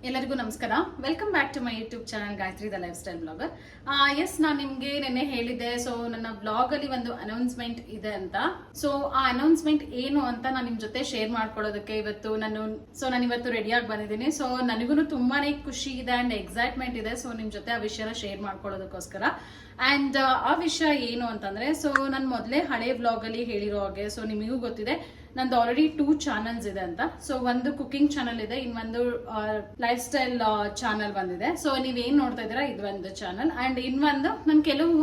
ಎಲ್ಲರಿಗೂ ನಮಸ್ಕಾರ. Welcome back to my YouTube channel Gayathri the lifestyle blogger. Yes, ನಾನು ನಿಮ್ಗೆ ನೆನ್ನೆ ಹೇಳಿದ್ದೆ, ಸೊ ನನ್ನ ಬ್ಲಾಗ್ ಅಲ್ಲಿ ಒಂದು ಅನೌನ್ಸ್ಮೆಂಟ್ ಇದೆ ಅಂತ. ಸೊ ಆ ಅನೌನ್ಸ್ಮೆಂಟ್ ಏನು ಅಂತ ನಾನು ನಿಮ್ ಜೊತೆ ಶೇರ್ ಮಾಡ್ಕೊಳ್ಳೋದಕ್ಕೆ ಇವತ್ತು ನಾನು ಇವತ್ತು ರೆಡಿಯಾಗಿ ಬಂದಿದ್ದೀನಿ. ಸೊ ನನಗೂ ತುಂಬಾನೇ ಖುಷಿ ಇದೆ ಅಂಡ್ ಎಕ್ಸೈಟ್ಮೆಂಟ್ ಇದೆ. ಸೊ ನಿಮ್ ಜೊತೆ ಆ ವಿಷಯನ ಶೇರ್ ಮಾಡ್ಕೊಳ್ಳೋದಕ್ಕೋಸ್ಕರ. ಅಂಡ್ ಆ ವಿಷಯ ಏನು ಅಂತಂದ್ರೆ, ಸೊ ನಾನು ಮೊದಲೇ ಹಳೆ ಬ್ಲಾಗ್ ಅಲ್ಲಿ ಹೇಳಿರೋ ಹಾಗೆ, ಸೊ ನಿಮಗೂ ಗೊತ್ತಿದೆ ನಂದು ಆಲ್ರೆಡಿ 2 ಚಾನಲ್ಸ್ ಇದೆ ಅಂತ. ಸೊ ಒಂದು ಕುಕಿಂಗ್ ಚಾನಲ್ ಇದೆ, ಇನ್ನೊಂದು ಲೈಫ್ ಸ್ಟೈಲ್ ಚಾನಲ್ ಬಂದಿದೆ. ಸೊ ನೀವೇನ್ ನೋಡ್ತಾ ಇದ್ದೀರಾ ಇದು ಒಂದು ಚಾನಲ್. ಅಂಡ್ ಇನ್ನೊಂದು ನಾನು ಕೆಲವು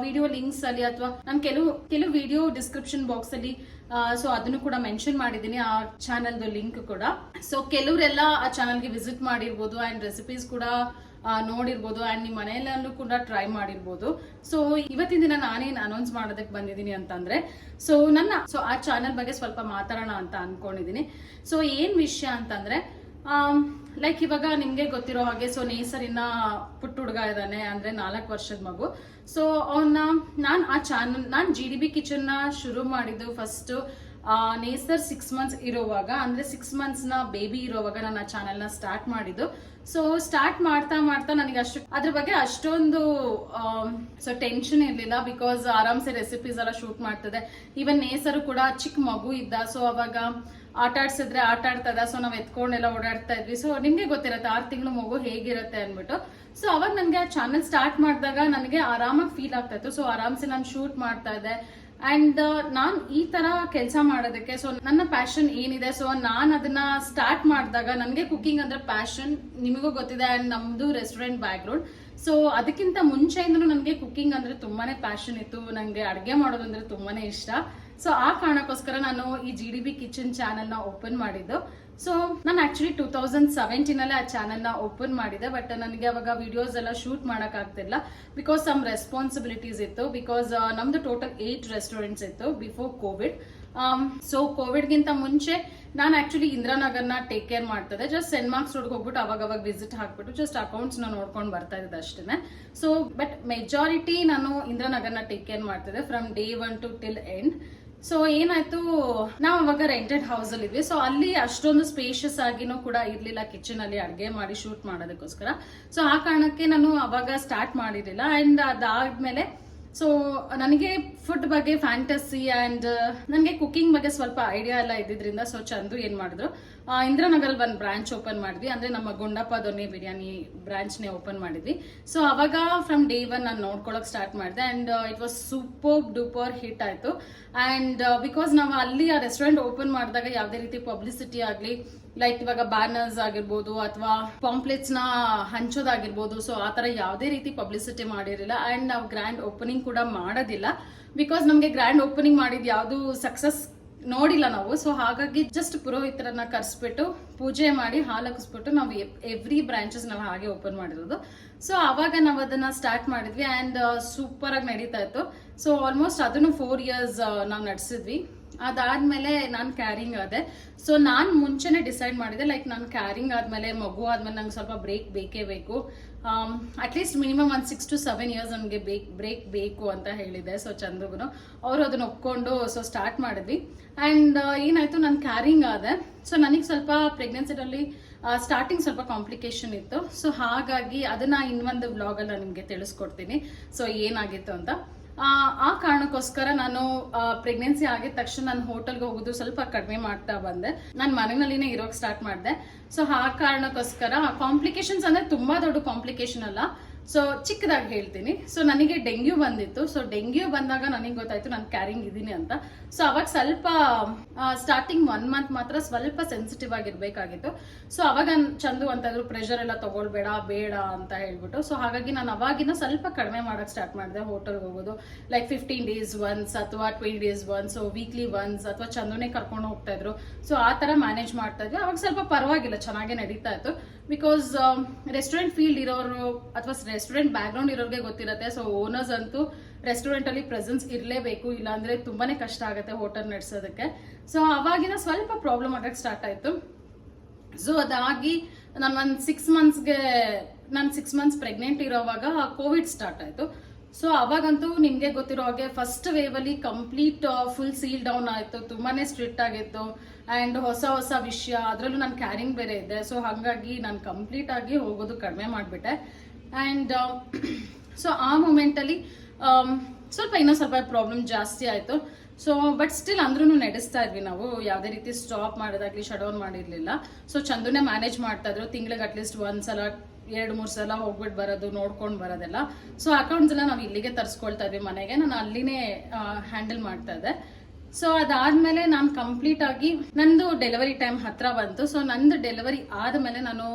ವಿಡಿಯೋ ಲಿಂಕ್ಸ್ ಅಲ್ಲಿ ಅಥವಾ ನಾನು ಕೆಲವು ವಿಡಿಯೋ ಡಿಸ್ಕ್ರಿಪ್ಷನ್ ಬಾಕ್ಸ್ ಅಲ್ಲಿ ಸೊ ಅದನ್ನು ಕೂಡ ಮೆನ್ಷನ್ ಮಾಡಿದ್ದೀನಿ, ಆ ಚಾನಲ್ದು ಲಿಂಕ್ ಕೂಡ. ಸೊ ಕೆಲವರೆಲ್ಲ ಆ ಚಾನಲ್ಗೆ ವಿಸಿಟ್ ಮಾಡಿರ್ಬೋದು ಅಂಡ್ ರೆಸಿಪೀಸ್ ಕೂಡ ನೋಡಿರ್ಬೋದು ಅಂಡ್ ನಿಮ್ಮ ಮನೆಯಲ್ಲೂ ಕೂಡ ಟ್ರೈ ಮಾಡಿರ್ಬೋದು. ಸೊ ಇವತ್ತಿನ ದಿನ ನಾನೇನ್ ಅನೌನ್ಸ್ ಮಾಡೋದಕ್ಕೆ ಬಂದಿದ್ದೀನಿ ಅಂತಂದ್ರೆ, ಸೊ ಆ ಚಾನಲ್ ಬಗ್ಗೆ ಸ್ವಲ್ಪ ಮಾತಾಡೋಣ ಅಂತ ಅನ್ಕೊಂಡಿದೀನಿ. ಸೊ ಏನ್ ವಿಷಯ ಅಂತಂದ್ರೆ, ಲೈಕ್ ಇವಾಗ ನಿಮ್ಗೆ ಗೊತ್ತಿರೋ ಹಾಗೆ, ಸೊ ನೇಸರಿನ ಪುಟ್ಟ ಹುಡುಗ ಇದ್ದಾನೆ, ಅಂದ್ರೆ 4 ವರ್ಷದ ಮಗು. ಸೊ ನಾನ್ GDB ಕಿಚನ್ ನ ಶುರು ಮಾಡಿದ್ದು ಫಸ್ಟ್ ನೇಸರ್ 6 ಮಂತ್ಸ್ ಇರೋವಾಗ, ಅಂದ್ರೆ 6 ಮಂತ್ಸ್ ನ ಬೇಬಿ ಇರೋವಾಗ ನಾನು ಆ ಚಾನೆಲ್ ನ ಸ್ಟಾರ್ಟ್ ಮಾಡಿದ್ದು. ಸೊ ಸ್ಟಾರ್ಟ್ ಮಾಡ್ತಾ ನನಗೆ ಅದ್ರ ಬಗ್ಗೆ ಅಷ್ಟೊಂದು ಸೊ ಟೆನ್ಷನ್ ಇರ್ಲಿಲ್ಲ, ಬಿಕಾಸ್ ಆರಾಮ್ಸೆ ರೆಸಿಪೀಸ್ ಎಲ್ಲ ಶೂಟ್ ಮಾಡ್ತದೆ. ಈವನ್ ನೇಸರು ಕೂಡ ಚಿಕ್ಕ ಮಗು ಇದ್ದ, ಸೊ ಅವಾಗ ಆಟ ಆಡ್ಸಿದ್ರೆ ಆಟ ಆಡ್ತದ, ಸೊ ನಾವ್ ಎತ್ಕೊಂಡೆಲ್ಲ ಓಡಾಡ್ತಾ ಇದ್ವಿ. ಸೊ ನಿಮ್ಗೆ ಗೊತ್ತಿರತ್ತೆ 6 ತಿಂಗಳು ಮಗು ಹೇಗಿರುತ್ತೆ ಅನ್ಬಿಟ್ಟು. ಸೊ ಅವಾಗ ನನ್ಗೆ ಆ ಚಾನಲ್ ಸ್ಟಾರ್ಟ್ ಮಾಡಿದಾಗ ನನಗೆ ಆರಾಮಾಗಿ ಫೀಲ್ ಆಗ್ತಾ ಇತ್ತು. ಸೊ ಆರಾಮ್ಸೆ ನಾನು ಶೂಟ್ ಮಾಡ್ತಾ ಇದ್ದೆ. ಅಂಡ್ ನಾನ್ ಈ ತರ ಕೆಲಸ ಮಾಡೋದಕ್ಕೆ, ಸೊ ನನ್ನ ಪ್ಯಾಷನ್ ಏನಿದೆ, ಸೊ ನಾನ್ ಅದನ್ನ ಸ್ಟಾರ್ಟ್ ಮಾಡಿದಾಗ ನನಗೆ ಕುಕಿಂಗ್ ಅಂದ್ರೆ ಪ್ಯಾಷನ್, ನಿಮಗೂ ಗೊತ್ತಿದೆ. ಅಂಡ್ ನಮ್ದು ರೆಸ್ಟೋರೆಂಟ್ ಬ್ಯಾಕ್ಗ್ರೌಂಡ್. ಸೊ ಅದಕ್ಕಿಂತ ಮುಂಚೆಯಿಂದನೂ ನನಗೆ ಕುಕಿಂಗ್ ಅಂದ್ರೆ ತುಂಬಾನೇ ಪ್ಯಾಷನ್ ಇತ್ತು, ನಂಗೆ ಅಡ್ಗೆ ಮಾಡೋದು ಅಂದ್ರೆ ತುಂಬಾನೇ ಇಷ್ಟ. ಸೊ ಆ ಕಾರಣಕ್ಕೋಸ್ಕರ ನಾನು ಈ GDB ಕಿಚನ್ ಚಾನೆಲ್ ನ ಓಪನ್ ಮಾಡಿದ್ದು. ಸೊ ನಾನು ಆಕ್ಚುಲಿ 2017 ಅಲ್ಲಿ ಆ ಚಾನೆಲ್ ನ ಓಪನ್ ಮಾಡಿದೆ, ಬಟ್ ನನಗೆ ಅವಾಗ ವಿಡಿಯೋಸ್ ಎಲ್ಲ ಶೂಟ್ ಮಾಡಕ್ ಆಗ್ತಿಲ್ಲ, ಬಿಕಾಸ್ ಸಮ್ ರೆಸ್ಪಾನ್ಸಿಬಿಲಿಟೀಸ್ ಇತ್ತು. ಬಿಕಾಸ್ ನಮ್ದು ಟೋಟಲ್ 8 ರೆಸ್ಟೋರೆಂಟ್ಸ್ ಇತ್ತು ಬಿಫೋರ್ ಕೋವಿಡ್. ಸೊ ಕೋವಿಡ್ಗಿಂತ ಮುಂಚೆ ನಾನು ಆಕ್ಚುಲಿ ಇಂದಿರಾನಗರ್ನ ಟೇಕ್ ಕೇರ್ ಮಾಡ್ತಿದ್ದೆ. ಜಸ್ಟ್ ಸೆಂಟ್ ಮಾರ್ಕ್ಸ್ ರೋಡ್ಗೆ ಹೋಗ್ಬಿಟ್ಟು ಅವಾಗ ವಿಸಿಟ್ ಹಾಕ್ಬಿಟ್ಟು ಜಸ್ಟ್ ಅಕೌಂಟ್ಸ್ ನ ನೋಡ್ಕೊಂಡು ಬರ್ತಾ ಇದ್ದೆ ಅಷ್ಟೇನೆ. ಸೊ ಬಟ್ ಮೆಜಾರಿಟಿ ನಾನು ಇಂದಿರಾನಗರ್ನ ಟೇಕ್ ಕೇರ್ ಮಾಡ್ತಿದ್ದೆ from day 1 to till end. So ಏನಾಯ್ತು, ನಾವು ಅವಾಗ ರೆಂಟೆಡ್ ಹೌಸ್ ಅಲ್ಲಿ ಇದ್ವಿ. ಸೊ ಅಲ್ಲಿ ಅಷ್ಟೊಂದು ಸ್ಪೇಷಿಯಸ್ ಆಗಿನೂ ಕೂಡ ಇರ್ಲಿಲ್ಲ ಕಿಚನ್ ಅಲ್ಲಿ ಅಡ್ಗೆ ಮಾಡಿ ಶೂಟ್ ಮಾಡೋದಕ್ಕೋಸ್ಕರ. ಸೊ ಆ ಕಾರಣಕ್ಕೆ ನಾನು ಅವಾಗ ಸ್ಟಾರ್ಟ್ ಮಾಡಿರ್ಲಿಲ್ಲ. ಅಂಡ್ ಅದಾದ್ಮೇಲೆ ಸೊ ನನಗೆ ಫುಡ್ ಬಗ್ಗೆ ಫ್ಯಾಂಟಸಿ ಅಂಡ್ ನನಗೆ ಕುಕಿಂಗ್ ಬಗ್ಗೆ ಸ್ವಲ್ಪ ಐಡಿಯಾ ಎಲ್ಲ ಇದ್ದಿದ್ರಿಂದ, ಸೊ ಚಂದು ಏನ್ ಮಾಡಿದ್ರು, ಇಂದಿರಾನಗರಲ್ಲಿ ಒಂದು ಬ್ರಾಂಚ್ ಓಪನ್ ಮಾಡಿದ್ವಿ. ಅಂದ್ರೆ ನಮ್ಮ ಗುಂಡಪ್ಪ ದೊನ್ನೆ ಬಿರಿಯಾನಿ ಬ್ರಾಂಚ್ ನೇ ಓಪನ್ ಮಾಡಿದ್ವಿ. ಸೊ ಅವಾಗ ಫ್ರಮ್ ಡೇ 1 ನಾನು ನೋಡ್ಕೊಳಕ್ ಸ್ಟಾರ್ಟ್ ಮಾಡಿದೆ. And it was super duper hit ಆಯ್ತು. ಅಂಡ್ ಬಿಕಾಸ್ ನಾವು ಅಲ್ಲಿ ಆ ರೆಸ್ಟೋರೆಂಟ್ ಓಪನ್ ಮಾಡಿದಾಗ ಯಾವುದೇ ರೀತಿ ಪಬ್ಲಿಸಿಟಿ ಆಗ್ಲಿ, ಲೈಕ್ ಇವಾಗ ಬ್ಯಾನರ್ಸ್ ಆಗಿರ್ಬೋದು ಅಥವಾ ಪಾಂಪ್ಲೆಟ್ಸ್ ನ ಹಂಚೋದಾಗಿರ್ಬೋದು, ಸೊ ಆತರ ಯಾವುದೇ ರೀತಿ ಪಬ್ಲಿಸಿಟಿ ಮಾಡಿರಲಿಲ್ಲ. ಅಂಡ್ ನಾವು ಗ್ರ್ಯಾಂಡ್ ಓಪನಿಂಗ್ ಕೂಡ ಮಾಡೋದಿಲ್ಲ, ಬಿಕಾಸ್ ನಮ್ಗೆ ಗ್ರ್ಯಾಂಡ್ ಓಪನಿಂಗ್ ಮಾಡಿದ್ ಯಾವ್ದು ಸಕ್ಸಸ್ ನೋಡಿಲ್ಲ ನಾವು. ಸೊ ಹಾಗಾಗಿ ಜಸ್ಟ್ ಪುರೋಹಿತರನ್ನ ಕರ್ಸ್ಬಿಟ್ಟು ಪೂಜೆ ಮಾಡಿ ಹಾಲಕ್ಕಿಸ್ಬಿಟ್ಟು ನಾವು ಎವ್ರಿ ಬ್ರಾಂಚಸ್ ನಾವು ಹಾಗೆ ಓಪನ್ ಮಾಡಿರೋದು. ಸೊ ಅವಾಗ ನಾವು ಅದನ್ನ ಸ್ಟಾರ್ಟ್ ಮಾಡಿದ್ವಿ ಅಂಡ್ ಸೂಪರ್ ಆಗಿ ನಡೀತಾ ಇತ್ತು. ಸೊ ಆಲ್ಮೋಸ್ಟ್ ಅದನ್ನು 4 years ನಾವು ನಡೆಸಿದ್ವಿ. ಅದಾದ್ಮೇಲೆ ನಾನು ಕ್ಯಾರಿಂಗ್ ಆದೆ. ಸೊ ನಾನ್ ಮುಂಚೆನೆ ಡಿಸೈಡ್ ಮಾಡಿದೆ, ಲೈಕ್ ನಾನು ಕ್ಯಾರಿಂಗ್ ಆದ್ಮೇಲೆ ಮಗು ಆದ್ಮೇಲೆ ನಂಗೆ ಸ್ವಲ್ಪ ಬ್ರೇಕ್ ಬೇಕೇ ಬೇಕು. ಅಟ್ಲೀಸ್ಟ್ ಮಿನಿಮಮ್ 1 6 to 7 years ನನಗೆ ಬ್ರೇಕ್ ಬೇಕು ಅಂತ ಹೇಳಿದೆ. ಸೊ ಚಂದುಗುನು ಅವರು ಅದನ್ನ ಒಪ್ಕೊಂಡು ಸೊ ಸ್ಟಾರ್ಟ್ ಮಾಡಿದ್ವಿ. ಅಂಡ್ ಏನಾಯ್ತು, ನಾನು ಕ್ಯಾರಿಂಗ್ ಆದೆ. ಸೊ ನನಗೆ ಸ್ವಲ್ಪ ಪ್ರೆಗ್ನೆನ್ಸಿನಲ್ಲಿ ಸ್ಟಾರ್ಟಿಂಗ್ ಸ್ವಲ್ಪ ಕಾಂಪ್ಲಿಕೇಶನ್ ಇತ್ತು. ಸೊ ಹಾಗಾಗಿ ಅದನ್ನ ಇನ್ನೊಂದು ವ್ಲಾಗ್ ಅಲ್ಲಿ ನಿಮ್ಗೆ ತಿಳಿಸ್ಕೊಡ್ತೀನಿ ಸೊ ಏನಾಗಿತ್ತು ಅಂತ. ಆ ಕಾರಣಕ್ಕೋಸ್ಕರ ನಾನು ಪ್ರೆಗ್ನೆನ್ಸಿ ಆಗಿದ ತಕ್ಷಣ ನಾನು ಹೋಟೆಲ್ಗೆ ಹೋಗೋದು ಸ್ವಲ್ಪ ಕಡಿಮೆ ಮಾಡ್ತಾ ಬಂದೆ. ನಾನು ಮನೆಯಲ್ಲಿನೇ ಇರೋಕ್ ಸ್ಟಾರ್ಟ್ ಮಾಡಿದೆ. ಸೊ ಆ ಕಾರಣಕ್ಕೋಸ್ಕರ ಕಾಂಪ್ಲಿಕೇಶನ್ಸ್ ಅಂದ್ರೆ ತುಂಬಾ ದೊಡ್ಡ ಕಾಂಪ್ಲಿಕೇಶನ್ ಅಲ್ಲ, ಸೊ ಚಿಕ್ಕದಾಗಿ ಹೇಳ್ತೀನಿ. ಸೊ ನನಗೆ ಡೆಂಗ್ಯೂ ಬಂದಿತ್ತು. ಸೊ ಡೆಂಗ್ಯೂ ಬಂದಾಗ ನನಗೆ ಗೊತ್ತಾಯ್ತು ನಾನು ಕ್ಯಾರಿಂಗ್ ಇದೀನಿ ಅಂತ. ಸೊ ಅವಾಗ ಸ್ವಲ್ಪ ಸ್ಟಾರ್ಟಿಂಗ್ 1 month ಮಾತ್ರ ಸ್ವಲ್ಪ ಸೆನ್ಸಿಟಿವ್ ಆಗಿರ್ಬೇಕಾಗಿತ್ತು. ಸೊ ಅವಾಗ ಚಂದು ಅಂತಂದ್ರು ಪ್ರೆಷರ್ ಎಲ್ಲ ತಗೊಳ್ಬೇಡ ಬೇಡ ಅಂತ ಹೇಳ್ಬಿಟ್ಟು. ಸೊ ಹಾಗಾಗಿ ನಾನು ಅವಾಗಿನ ಸ್ವಲ್ಪ ಕಡಿಮೆ ಮಾಡಕ್ ಸ್ಟಾರ್ಟ್ ಮಾಡಿದೆ ಹೋಟೆಲ್ಗೆ ಹೋಗೋದು. ಲೈಕ್ 15 days once ಅಥವಾ 20 days once, so weekly once ಅಥವಾ ಚಂದುನೇ ಕರ್ಕೊಂಡು ಹೋಗ್ತಾ ಇದ್ರು. ಸೊ ಆ ತರ ಮ್ಯಾನೇಜ್ ಮಾಡ್ತಾ ಇದ್ವಿ. ಅವಾಗ ಸ್ವಲ್ಪ ಪರವಾಗಿಲ್ಲ, ಚೆನ್ನಾಗೇ ನಡೀತಾ ಇತ್ತು. ಬಿಕಾಸ್ ರೆಸ್ಟೋರೆಂಟ್ ಫೀಲ್ಡ್ ಇರೋರು ಅಥವಾ ರೆಸ್ಟೋರೆಂಟ್ ಬ್ಯಾಕ್ಗ್ರೌಂಡ್ ಇರೋರಿಗೆ ಗೊತ್ತಿರುತ್ತೆ. ಸೊ ಓನರ್ಸ್ ಅಂತೂ ರೆಸ್ಟೋರೆಂಟ್ ಅಲ್ಲಿ ಪ್ರೆಸೆನ್ಸ್ ಇರಲೇಬೇಕು, ಇಲ್ಲಾಂದ್ರೆ ತುಂಬಾನೇ ಕಷ್ಟ ಆಗುತ್ತೆ ಹೋಟೆಲ್ ನಡೆಸೋದಕ್ಕೆ. ಸೊ ಅವಾಗಿನ ಸ್ವಲ್ಪ ಪ್ರಾಬ್ಲಮ್ ಆಗಕ್ಕೆ ಸ್ಟಾರ್ಟ್ ಆಯ್ತು. ಸೊ ಅದಾಗಿ ನಾನು ಒಂದು 6 months ಪ್ರೆಗ್ನೆಂಟ್ ಇರೋವಾಗ ಕೋವಿಡ್ ಸ್ಟಾರ್ಟ್ ಆಯ್ತು. ಸೊ ಅವಾಗಂತೂ ನಿಮ್ಗೆ ಗೊತ್ತಿರೋ ಹಾಗೆ ಫಸ್ಟ್ ವೇವ್ ಅಲ್ಲಿ ಕಂಪ್ಲೀಟ್ ಫುಲ್ ಸೀಲ್ ಡೌನ್ ಆಯ್ತು, ತುಂಬಾನೇ ಸ್ಟ್ರಿಕ್ಟ್ ಆಗಿತ್ತು. ಆ್ಯಂಡ್ ಹೊಸ ಹೊಸ ವಿಷಯ, ಅದರಲ್ಲೂ ನಾನು ಕ್ಯಾರಿಂಗ್ ಬೇರೆ ಇದೆ. ಸೊ ಹಾಗಾಗಿ ನಾನು ಕಂಪ್ಲೀಟ್ ಆಗಿ ಹೋಗೋದು ಕಡಿಮೆ ಮಾಡಿಬಿಟ್ಟೆ. ಆ್ಯಂಡ್ ಸೊ ಆ ಮೂಮೆಂಟಲ್ಲಿ ಇನ್ನೂ ಸ್ವಲ್ಪ ಪ್ರಾಬ್ಲಮ್ ಜಾಸ್ತಿ ಆಯಿತು. ಸೊ ಬಟ್ ಸ್ಟಿಲ್ ಅಂದ್ರೂ ನಡೆಸ್ತಾ ಇದ್ವಿ ನಾವು, ಯಾವುದೇ ರೀತಿ ಸ್ಟಾಪ್ ಮಾಡೋದಾಗ್ಲಿ ಶಟ್ ಡೌನ್ ಮಾಡಿರಲಿಲ್ಲ. ಸೊ ಚಂದುನೇ ಮ್ಯಾನೇಜ್ ಮಾಡ್ತಾ ಇದ್ರು. ತಿಂಗಳಿಗೆ ಅಟ್ಲೀಸ್ಟ್ ಒಂದ್ಸಲ 2-3 ಸಲ ಹೋಗ್ಬಿಟ್ಟು ಬರೋದು, ನೋಡ್ಕೊಂಡು ಬರೋದೆಲ್ಲ. ಸೊ ಅಕೌಂಟ್ಸ್ ಎಲ್ಲ ನಾವು ಇಲ್ಲಿಗೆ ತರಿಸ್ಕೊಳ್ತಾ ಇದ್ವಿ ಮನೆಗೆ, ನಾನು ಅಲ್ಲಿನೇ ಹ್ಯಾಂಡಲ್ ಮಾಡ್ತಾ ಇದ್ದೆ. ಸೊ ಅದಾದ್ಮೇಲೆ ನಾನು ಕಂಪ್ಲೀಟ್ ಆಗಿ ನಂದು ಡೆಲಿವರಿ ಟೈಮ್ ಹತ್ರ ಬಂತು. ಸೊ ನಂದು ಡೆಲಿವರಿ ಆದಮೇಲೆ ನಾನು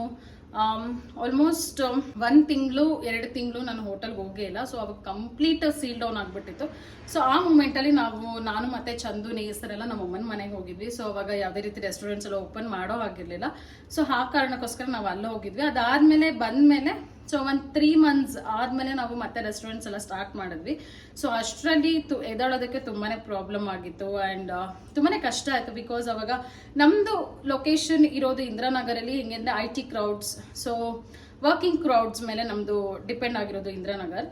ಆಲ್ಮೋಸ್ಟ್ 1 ತಿಂಗಳು 2 ತಿಂಗಳು ನಾನು ಹೋಟೆಲ್ಗೆ ಹೋಗೇ ಇಲ್ಲ. ಸೊ ಅವಾಗ ಕಂಪ್ಲೀಟ್ ಸೀಲ್ ಡೌನ್ ಆಗಿಬಿಟ್ಟಿತ್ತು. ಸೊ ಆ ಮೂಮೆಂಟಲ್ಲಿ ನಾನು ಮತ್ತೆ ಚಂದು ನೇಸರೆಲ್ಲ ನಮ್ಮ ಅಮ್ಮನ ಮನೆಗೆ ಹೋಗಿದ್ವಿ. ಸೊ ಅವಾಗ ಯಾವುದೇ ರೀತಿ ರೆಸ್ಟೋರೆಂಟ್ಸ್ ಎಲ್ಲ ಓಪನ್ ಮಾಡೋ ಆಗಿರಲಿಲ್ಲ. ಸೊ ಆ ಕಾರಣಕ್ಕೋಸ್ಕರ ನಾವು ಅಲ್ಲೇ ಹೋಗಿದ್ವಿ. ಅದಾದ್ಮೇಲೆ ಬಂದಮೇಲೆ ಸೊ 3 ಮಂತ್ಸ್ ಆದಮೇಲೆ ನಾವು ಮತ್ತೆ ರೆಸ್ಟೋರೆಂಟ್ಸ್ ಎಲ್ಲ ಸ್ಟಾರ್ಟ್ ಮಾಡಿದ್ವಿ. ಸೊ ಅಷ್ಟರಲ್ಲಿ ಎದಾಳೋದಕ್ಕೆ ತುಂಬಾ ಪ್ರಾಬ್ಲಮ್ ಆಗಿತ್ತು ಆ್ಯಂಡ್ ತುಂಬಾ ಕಷ್ಟ ಆಯಿತು. ಬಿಕಾಸ್ ಅವಾಗ ನಮ್ಮದು ಲೊಕೇಶನ್ ಇರೋದು ಇಂದಿರಾನಗರಲ್ಲಿ. ಹೆಂಗೆಂದರೆ IT crowds, so working crowds ಮೇಲೆ ನಮ್ಮದು ಡಿಪೆಂಡ್ ಆಗಿರೋದು ಇಂದಿರಾನಗರ್.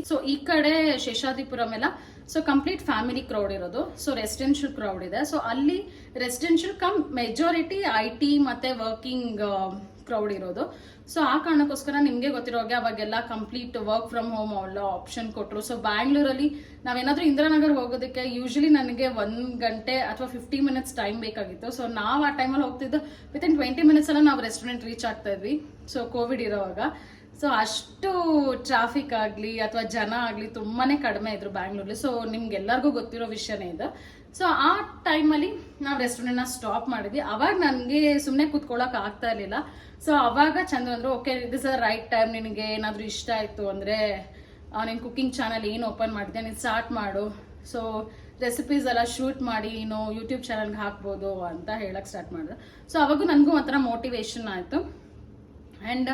ಸೊ ಈ ಕಡೆ ಶೇಷಾದ್ರಿಪುರಂ ಎಲ್ಲ ಸೊ ಕಂಪ್ಲೀಟ್ ಫ್ಯಾಮಿಲಿ ಕ್ರೌಡ್ ಇರೋದು. ಸೊ ರೆಸಿಡೆನ್ಷಿಯಲ್ ಕ್ರೌಡ್ ಇದೆ. ಸೊ ಅಲ್ಲಿ ರೆಸಿಡೆನ್ಷಿಯಲ್ ಮೆಜಾರಿಟಿ IT ಮತ್ತೆ ವರ್ಕಿಂಗ್ ಕ್ರೌಡ್ ಇರೋದು. ಸೊ ಆ ಕಾರಣಕ್ಕೋಸ್ಕರ ನಿಮಗೆ ಗೊತ್ತಿರೋ ಹಾಗೆ ಅವಾಗೆಲ್ಲ ಕಂಪ್ಲೀಟ್ ವರ್ಕ್ ಫ್ರಮ್ ಹೋಮ್ ಎಲ್ಲ ಆಪ್ಷನ್ ಕೊಟ್ಟರು. ಸೊ ಬ್ಯಾಂಗ್ಳೂರಲ್ಲಿ ನಾವೇನಾದ್ರೂ ಇಂದಿರಾನಗರ್ ಹೋಗೋದಕ್ಕೆ ಯೂಶಲಿ ನನಗೆ 1 ಗಂಟೆ ಅಥವಾ 50 ಮಿನಿಟ್ಸ್ ಟೈಮ್ ಬೇಕಾಗಿತ್ತು. ಸೊ ನಾವು ಆ ಟೈಮಲ್ಲಿ ಹೋಗ್ತಿದ್ದು ವಿತಿನ್ 20 ಮಿನಿಟ್ಸ್ ಎಲ್ಲ ನಾವು ರೆಸ್ಟೋರೆಂಟ್ ರೀಚ್ ಆಗ್ತಾ ಇದ್ವಿ. ಸೊ ಕೋವಿಡ್ ಇರೋವಾಗ. ಸೊ ಅಷ್ಟು ಟ್ರಾಫಿಕ್ ಆಗಲಿ ಅಥವಾ ಜನ ಆಗಲಿ ತುಂಬಾನೇ ಕಡಿಮೆ ಇದ್ರು ಬ್ಯಾಂಗ್ಳೂರಲ್ಲಿ. ಸೊ ನಿಮ್ಗೆಲ್ಲರಿಗೂ ಗೊತ್ತಿರೋ ವಿಷಯನೇ ಇದು. ಸೊ ಆ ಟೈಮಲ್ಲಿ ನಾವು ರೆಸ್ಟೋರೆಂಟ್ನ ಸ್ಟಾಪ್ ಮಾಡಿದ್ವಿ. ಅವಾಗ ನನಗೆ ಸುಮ್ಮನೆ ಕೂತ್ಕೊಳ್ಳೋಕೆ ಆಗ್ತಾ ಇರಲಿಲ್ಲ. ಸೊ ಅವಾಗ ಚಂದ್ರ ಅಂದರು, okay this a right time, ನಿನಗೆ ಏನಾದರೂ ಇಷ್ಟ ಆಯಿತು ಅಂದರೆ ನೀನು ಕುಕಿಂಗ್ ಚಾನಲ್ ಏನು ಓಪನ್ ಮಾಡಿದೆ ನೀನು ಸ್ಟಾರ್ಟ್ ಮಾಡು. ಸೊ ರೆಸಿಪೀಸ್ ಎಲ್ಲ ಶೂಟ್ ಮಾಡಿ ನೀನು ಯೂಟ್ಯೂಬ್ ಚಾನಲ್ಗೆ ಹಾಕ್ಬೋದು ಅಂತ ಹೇಳಕ್ಕೆ ಸ್ಟಾರ್ಟ್ ಮಾಡಿದೆ. ಸೊ ಅವಾಗೂ ನನಗೂ ಒಂಥರ ಮೋಟಿವೇಶನ್ ಆಯಿತು. ಆ್ಯಂಡ್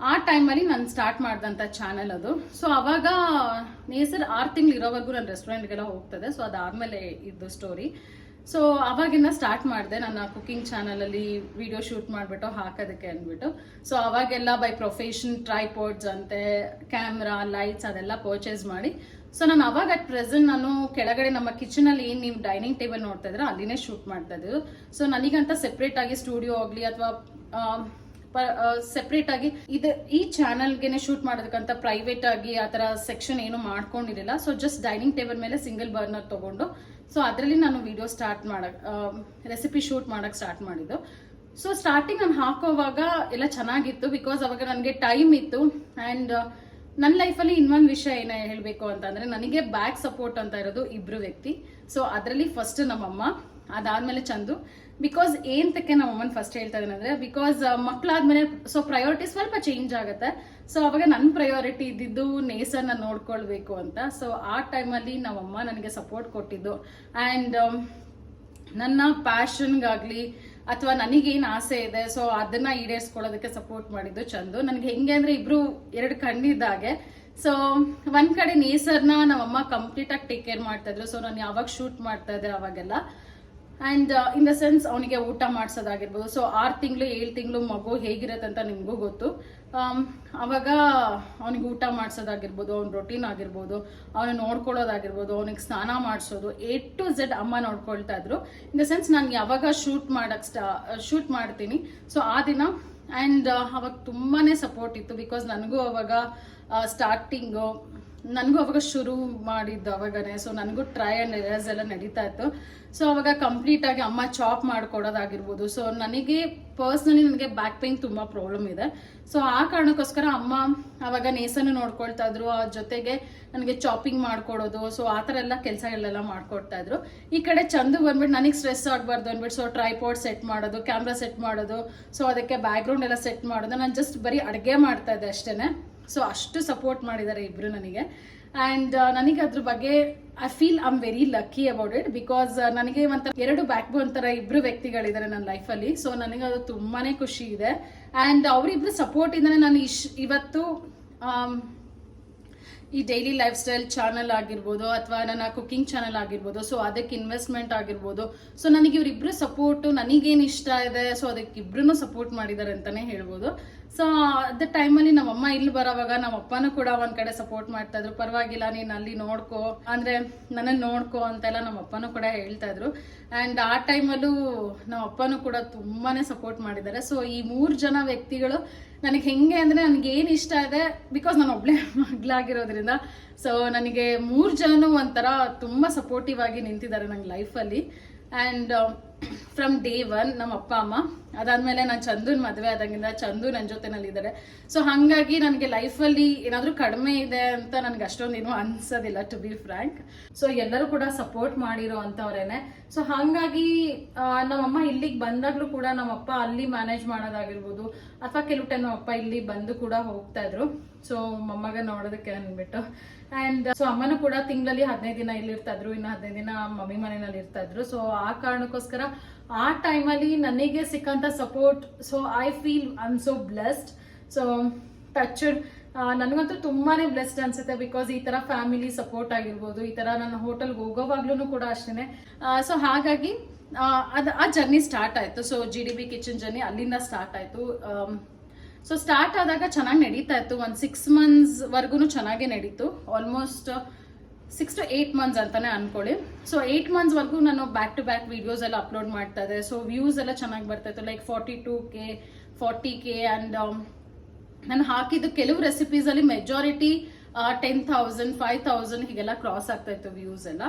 ಆ ಟೈಮಲ್ಲಿ ನಾನು ಸ್ಟಾರ್ಟ್ ಮಾಡಿದಂಥ ಚಾನಲ್ ಅದು. ಸೊ ಅವಾಗ ನೇಸರ್ 6 ತಿಂಗಳು ಇರೋವರೆಗೂ ನಾನು ರೆಸ್ಟೋರೆಂಟ್ಗೆಲ್ಲ ಹೋಗ್ತದೆ. ಸೊ ಅದಾದಮೇಲೆ ಇದ್ದು ಸ್ಟೋರಿ. ಸೊ ಅವಾಗಿಂದ ಸ್ಟಾರ್ಟ್ ಮಾಡಿದೆ ನನ್ನ ಕುಕಿಂಗ್ ಚಾನಲಲ್ಲಿ ವಿಡಿಯೋ ಶೂಟ್ ಮಾಡಿಬಿಟ್ಟು ಹಾಕೋದಕ್ಕೆ ಅಂದ್ಬಿಟ್ಟು. ಸೊ ಅವಾಗೆಲ್ಲ ಬೈ ಪ್ರೊಫೆಷನ್ ಟ್ರೈಪಾಡ್ಸ್ ಅಂತೆ, ಕ್ಯಾಮ್ರಾ, ಲೈಟ್ಸ್ ಅದೆಲ್ಲ ಪರ್ಚೇಸ್ ಮಾಡಿ. ಸೊ ನಾನು ಅವಾಗ ಅಟ್ ಪ್ರೆಸೆಂಟ್ ನಾನು ಕೆಳಗಡೆ ನಮ್ಮ ಕಿಚನಲ್ಲಿ ಏನು ನೀವು ಡೈನಿಂಗ್ ಟೇಬಲ್ ನೋಡ್ತಾ ಇದ್ರೆ ಅಲ್ಲಿನೇ ಶೂಟ್ ಮಾಡ್ತಾ ಇದ್ದು. ಸೊ ನನಗಂತ ಸೆಪ್ರೇಟ್ ಆಗಿ ಸ್ಟುಡಿಯೋ ಆಗಲಿ ಅಥವಾ ಸೆಪ್ರೇಟ್ ಆಗಿ ಈ ಚಾನಲ್ಗೆ ಶೂಟ್ ಮಾಡೋದಕ್ಕಂತ ಪ್ರೈವೇಟ್ ಆಗಿ ಆ ಥರ ಸೆಕ್ಷನ್ ಏನು ಮಾಡ್ಕೊಂಡಿರಲಿಲ್ಲ. ಸೊ ಜಸ್ಟ್ ಡೈನಿಂಗ್ ಟೇಬಲ್ ಮೇಲೆ ಸಿಂಗಲ್ ಬರ್ನರ್ ತಗೊಂಡು ಸೊ ಅದರಲ್ಲಿ ನಾನು ವಿಡಿಯೋ ಸ್ಟಾರ್ಟ್ ರೆಸಿಪಿ ಶೂಟ್ ಮಾಡಕ್ಕೆ ಸ್ಟಾರ್ಟ್ ಮಾಡಿದ್ದು. ಸೊ ಸ್ಟಾರ್ಟಿಂಗ್ ನಾನು ಹಾಕೋವಾಗ ಎಲ್ಲ ಚೆನ್ನಾಗಿತ್ತು. ಬಿಕಾಸ್ ಅವಾಗ ನನಗೆ ಟೈಮ್ ಇತ್ತು. ಆ್ಯಂಡ್ ನನ್ನ ಲೈಫಲ್ಲಿ ಇನ್ನೊಂದು ವಿಷಯ ಏನ ಹೇಳಬೇಕು ಅಂತಂದರೆ, ನನಗೆ ಬ್ಯಾಕ್ ಸಪೋರ್ಟ್ ಅಂತ ಇರೋದು 2 ವ್ಯಕ್ತಿ. ಸೊ ಅದರಲ್ಲಿ ಫಸ್ಟ್ ನಮ್ಮಮ್ಮ, ಅದಾದಮೇಲೆ ಚಂದು. ಬಿಕಾಸ್ ಏನಕ್ಕೆ ನಮ್ಮಮ್ಮನ ಫಸ್ಟ್ ಹೇಳ್ತಾ ಇದ್ದೀನಿ ಅಂದರೆ, ಬಿಕಾಸ್ ಮಕ್ಕಳಾದ್ಮೇಲೆ ಸೊ ಪ್ರಯಾರಿಟಿ ಸ್ವಲ್ಪ ಚೇಂಜ್ ಆಗುತ್ತೆ. ಸೊ ಅವಾಗ ನನ್ನ ಪ್ರಯಾರಿಟಿ ಇದ್ದಿದ್ದು ನೇಸರ್ನ ನೋಡ್ಕೊಳ್ಬೇಕು ಅಂತ. ಸೊ ಆ ಟೈಮಲ್ಲಿ ನಮ್ಮಮ್ಮ ನನಗೆ ಸಪೋರ್ಟ್ ಕೊಟ್ಟಿದ್ದು. ಆ್ಯಂಡ್ ನನ್ನ ಪ್ಯಾಷನ್ಗಾಗಲಿ ಅಥವಾ ನನಗೇನು ಆಸೆ ಇದೆ ಸೊ ಅದನ್ನ ಈಡೇರಿಸ್ಕೊಳ್ಳೋದಕ್ಕೆ ಸಪೋರ್ಟ್ ಮಾಡಿದ್ದು ಚಂದು. ನನಗೆ ಹೆಂಗೆ ಅಂದರೆ ಇಬ್ರು 2 ಕಣ್ಣಿದ್ದಾಗೆ. ಸೊ ಒಂದ್ ಕಡೆ ನೇಸರ್ನ ನಮ್ಮಮ್ಮ ಕಂಪ್ಲೀಟ್ ಆಗಿ ಟೇಕ್ ಕೇರ್ ಮಾಡ್ತಾ ಇದ್ರು. ಸೊ ನಾನು ಯಾವಾಗ ಶೂಟ್ ಮಾಡ್ತಾ ಇದ್ದೆ ಅವಾಗೆಲ್ಲ. ಆ್ಯಂಡ್ ಇನ್ ದ ಸೆನ್ಸ್ ಅವನಿಗೆ ಊಟ ಮಾಡಿಸೋದಾಗಿರ್ಬೋದು. ಸೊ 6 ತಿಂಗಳು 7 ತಿಂಗಳು ಮಗು ಹೇಗಿರತ್ತೆ ಅಂತ ನಿಮಗೂ ಗೊತ್ತು. ಅವಾಗ ಅವನಿಗೆ ಊಟ ಮಾಡಿಸೋದಾಗಿರ್ಬೋದು, ಅವ್ನ ರೊಟೀನ್ ಆಗಿರ್ಬೋದು, ಅವನು ನೋಡ್ಕೊಳ್ಳೋದಾಗಿರ್ಬೋದು, ಅವನಿಗೆ ಸ್ನಾನ ಮಾಡಿಸೋದು A to Z ಅಮ್ಮ ನೋಡ್ಕೊಳ್ತಾ ಇದ್ರು. ಇನ್ ದ ಸೆನ್ಸ್ ನಾನು ಯಾವಾಗ ಶೂಟ್ ಮಾಡ್ತೀನಿ ಸೊ ಆ ದಿನ. ಆ್ಯಂಡ್ ಅವಾಗ ತುಂಬಾ ಸಪೋರ್ಟ್ ಇತ್ತು. ಬಿಕಾಸ್ ನನಗೂ ಅವಾಗ ನನಗೂ ಅವಾಗ ಶುರು ಮಾಡಿದ್ದು ಅವಾಗನೇ. ಸೊ ನನಗೂ ಟ್ರೈ ಆ್ಯಂಡ್ ಎರರ್ಸ್ ಎಲ್ಲ ನಡೀತಾ ಇತ್ತು. ಸೊ ಅವಾಗ ಕಂಪ್ಲೀಟ್ ಆಗಿ ಅಮ್ಮ ಚಾಪ್ ಮಾಡ್ಕೊಡೋದಾಗಿರ್ಬೋದು. ಸೊ ನನಗೆ ಪರ್ಸ್ನಲಿ ನನಗೆ ಬ್ಯಾಕ್ ಪೇನ್ ತುಂಬ ಪ್ರಾಬ್ಲಮ್ ಇದೆ. ಸೊ ಆ ಕಾರಣಕ್ಕೋಸ್ಕರ ಅಮ್ಮ ಅವಾಗ ನೇಸನ್ನು ನೋಡ್ಕೊಳ್ತಾ ಇದ್ರು, ಆ ಜೊತೆಗೆ ನನಗೆ ಚಾಪಿಂಗ್ ಮಾಡ್ಕೊಡೋದು. ಸೊ ಆ ಥರ ಎಲ್ಲ ಕೆಲಸಗಳೆಲ್ಲ ಮಾಡ್ಕೊಡ್ತಾ ಇದ್ರು. ಈ ಕಡೆ ಚಂದು ಬಂದ್ಬಿಟ್ಟು ನನಗೆ ಸ್ಟ್ರೆಸ್ ಆಗಬಾರ್ದು ಅಂದ್ಬಿಟ್ಟು ಸೊ ಟ್ರೈಪಾಡ್ ಸೆಟ್ ಮಾಡೋದು, ಕ್ಯಾಮ್ರಾ ಸೆಟ್ ಮಾಡೋದು, ಸೊ ಅದಕ್ಕೆ ಬ್ಯಾಕ್ಗ್ರೌಂಡ್ ಎಲ್ಲ ಸೆಟ್ ಮಾಡೋದು. ನಾನು ಜಸ್ಟ್ ಬರೀ ಅಡುಗೆ ಮಾಡ್ತಾ ಇದ್ದೆ ಅಷ್ಟೇ. ಸೊ ಅಷ್ಟು ಸಪೋರ್ಟ್ ಮಾಡಿದ್ದಾರೆ ಇಬ್ರು ನನಗೆ. ಆ್ಯಂಡ್ ನನಗೆ ಅದ್ರ ಬಗ್ಗೆ I feel I am very lucky about it. Because ನನಗೆ ಒಂಥರ 2 ಬ್ಯಾಕ್ ಬೋನ್ ಥರ ಇಬ್ರು ವ್ಯಕ್ತಿಗಳಿದ್ದಾರೆ ನನ್ನ ಲೈಫಲ್ಲಿ. ಸೊ ನನಗೆ ಅದು ತುಂಬಾ ಖುಷಿ ಇದೆ. ಆ್ಯಂಡ್ ಅವರಿಬ್ರು ಸಪೋರ್ಟ್ ಇಂದನೇ ನಾನು ಇವತ್ತು ಈ ಡೈಲಿ ಲೈಫ್ ಸ್ಟೈಲ್ ಚಾನಲ್ ಆಗಿರ್ಬೋದು ಅಥವಾ ನನ್ನ ಕುಕಿಂಗ್ ಚಾನಲ್ ಆಗಿರ್ಬೋದು, ಸೊ ಅದಕ್ಕೆ ಇನ್ವೆಸ್ಟ್ಮೆಂಟ್ ಆಗಿರ್ಬೋದು. ಸೊ ನನಗೆ ಇವರಿಬ್ರು ಸಪೋರ್ಟು, ನನಗೇನು ಇಷ್ಟ ಇದೆ ಸೊ ಅದಕ್ಕೆ ಇಬ್ರು ಸಪೋರ್ಟ್ ಮಾಡಿದ್ದಾರೆ ಅಂತಾನೆ ಹೇಳ್ಬೋದು. ಸೊ ಅದ ಟೈಮಲ್ಲಿ ನಮ್ಮಮ್ಮ ಇಲ್ಲಿ ಬರೋವಾಗ ನಮ್ಮ ಅಪ್ಪನೂ ಕೂಡ ಒಂದ್ ಕಡೆ ಸಪೋರ್ಟ್ ಮಾಡ್ತಾ ಇದ್ರು. ಪರವಾಗಿಲ್ಲ, ನೀನ್ ಅಲ್ಲಿ ನೋಡ್ಕೋ, ಅಂದ್ರೆ ನನ್ನನ್ನು ನೋಡ್ಕೋ ಅಂತೆಲ್ಲ ನಮ್ಮ ಅಪ್ಪನೂ ಕೂಡ ಹೇಳ್ತಾ ಇದ್ರು. ಅಂಡ್ ಆ ಟೈಮಲ್ಲೂ ನಮ್ಮ ಅಪ್ಪನೂ ಕೂಡ ತುಂಬಾನೇ ಸಪೋರ್ಟ್ ಮಾಡಿದ್ದಾರೆ. ಸೊ ಈ 3 ಜನ ವ್ಯಕ್ತಿಗಳು ನನಗೆ ಹೆಂಗೆ ಅಂದ್ರೆ ನನಗೆ ಏನ್ ಇಷ್ಟ ಇದೆ, ಬಿಕಾಸ್ ನಾನು ಒಬ್ಳೆ ಮಗ್ಳಾಗಿರೋದ್ರಿಂದ ಸೊ ನನಗೆ 3 ಜನನು ಒಂಥರ ತುಂಬಾ ಸಪೋರ್ಟಿವ್ ಆಗಿ ನಿಂತಿದ್ದಾರೆ ನಂಗೆ ಲೈಫಲ್ಲಿ. ಅಂಡ್ ಫ್ರಮ್ ಡೇ 1 ನಮ್ಮ ಅಪ್ಪ ಅಮ್ಮ, ಅದಾದ್ಮೇಲೆ ನಾನು ಚಂದುನ್ ಮದುವೆ ಆದಾಗಿಂದ ಚಂದು ನನ್ನ ಜೊತೆನಲ್ಲಿದ್ದಾರೆ. ಸೊ ಹಾಗಾಗಿ ನನಗೆ ಲೈಫಲ್ಲಿ ಏನಾದರೂ ಕಡಿಮೆ ಇದೆ ಅಂತ ನನಗೆ ಅಷ್ಟೊಂದೇನು ಅನ್ಸೋದಿಲ್ಲ, ಟು ಬಿ ಫ್ರ್ಯಾಂಕ್. ಸೊ ಎಲ್ಲರೂ ಕೂಡ ಸಪೋರ್ಟ್ ಮಾಡಿರೋ ಅಂಥವ್ರೇನೆ. ಸೊ ಹಾಗಾಗಿ ನಮ್ಮಮ್ಮ ಇಲ್ಲಿಗೆ ಬಂದಾಗ್ಲೂ ಕೂಡ ನಮ್ಮಪ್ಪ ಅಲ್ಲಿ ಮ್ಯಾನೇಜ್ ಮಾಡೋದಾಗಿರ್ಬೋದು, ಅಥವಾ ಕೆಲವು ಟೈಮ್ ನಮ್ಮಪ್ಪ ಇಲ್ಲಿ ಬಂದು ಕೂಡ ಹೋಗ್ತಾ ಇದ್ರು ಸೊ ಮೊಮ್ಮಗ ನೋಡೋದಕ್ಕೆ ಅಂದ್ಬಿಟ್ಟು. ಅಂಡ್ ಸೊ ಅಮ್ಮನೂ ಕೂಡ ತಿಂಗಳಲ್ಲಿ 15 ದಿನ ಇಲ್ಲಿ ಇರ್ತಾ ಇದ್ರು, ಇನ್ನು 15 ದಿನ ಮಮ್ಮಿ ಮನೆಯಲ್ಲಿ ಇರ್ತಾ ಇದ್ರು. ಸೊ ಆ ಕಾರಣಕ್ಕೋಸ್ಕರ ಆ ಟೈಮಲ್ಲಿ ನನಗೆ ಸಿಕ್ಕಂತ support, so I feel I am so blessed. So touched, ನನಗಂತೂ ತುಂಬಾನೇ ಬ್ಲೆಸ್ಡ್ ಅನ್ಸುತ್ತೆ. ಬಿಕಾಸ್ ಈ ತರ ಫ್ಯಾಮಿಲಿ ಸಪೋರ್ಟ್ ಆಗಿರ್ಬೋದು, ಈ ತರ ನನ್ನ ಹೋಟೆಲ್ಗೆ ಹೋಗೋವಾಗ್ಲೂ ಕೂಡ ಅಷ್ಟೇನೆ. ಸೊ ಹಾಗಾಗಿ ಆ ಜರ್ನಿ ಸ್ಟಾರ್ಟ್ ಆಯ್ತು. ಸೊ GDB ಕಿಚನ್ ಜರ್ನಿ ಅಲ್ಲಿಂದ ಸ್ಟಾರ್ಟ್ ಆಯ್ತು. ಸೊ ಸ್ಟಾರ್ಟ್ ಆದಾಗ ಚೆನ್ನಾಗಿ ನಡೀತಾ ಇತ್ತು. ಒಂದು 6 months ವರ್ಗು ಚೆನ್ನಾಗೇ ನಡೀತು. ಆಲ್ಮೋಸ್ಟ್ 6 to 8 months ಅಂತಾನೆ ಅನ್ಕೊಳ್ಳಿ. ಸೊ 8 months ವರ್ಗು ನಾನು ಬ್ಯಾಕ್ ಟು ಬ್ಯಾಕ್ ವಿಡಿಯೋಸ್ ಎಲ್ಲ ಅಪ್ಲೋಡ್ ಮಾಡ್ತಾ ಇದ್ದೆ. ಸೊ ವ್ಯೂಸ್ ಎಲ್ಲ ಚೆನ್ನಾಗಿ ಬರ್ತಾ ಇತ್ತು, ಲೈಕ್ 42K 40K. ಅಂಡ್ ನಾನು ಹಾಕಿದ್ದು ಕೆಲವು ರೆಸಿಪೀಸ್ ಅಲ್ಲಿ ಮೆಜಾರಿಟಿ 10,000 5,000 ಹೀಗೆಲ್ಲ ಕ್ರಾಸ್ ಆಗ್ತಾ ಇತ್ತು ವ್ಯೂಸ್ ಎಲ್ಲ.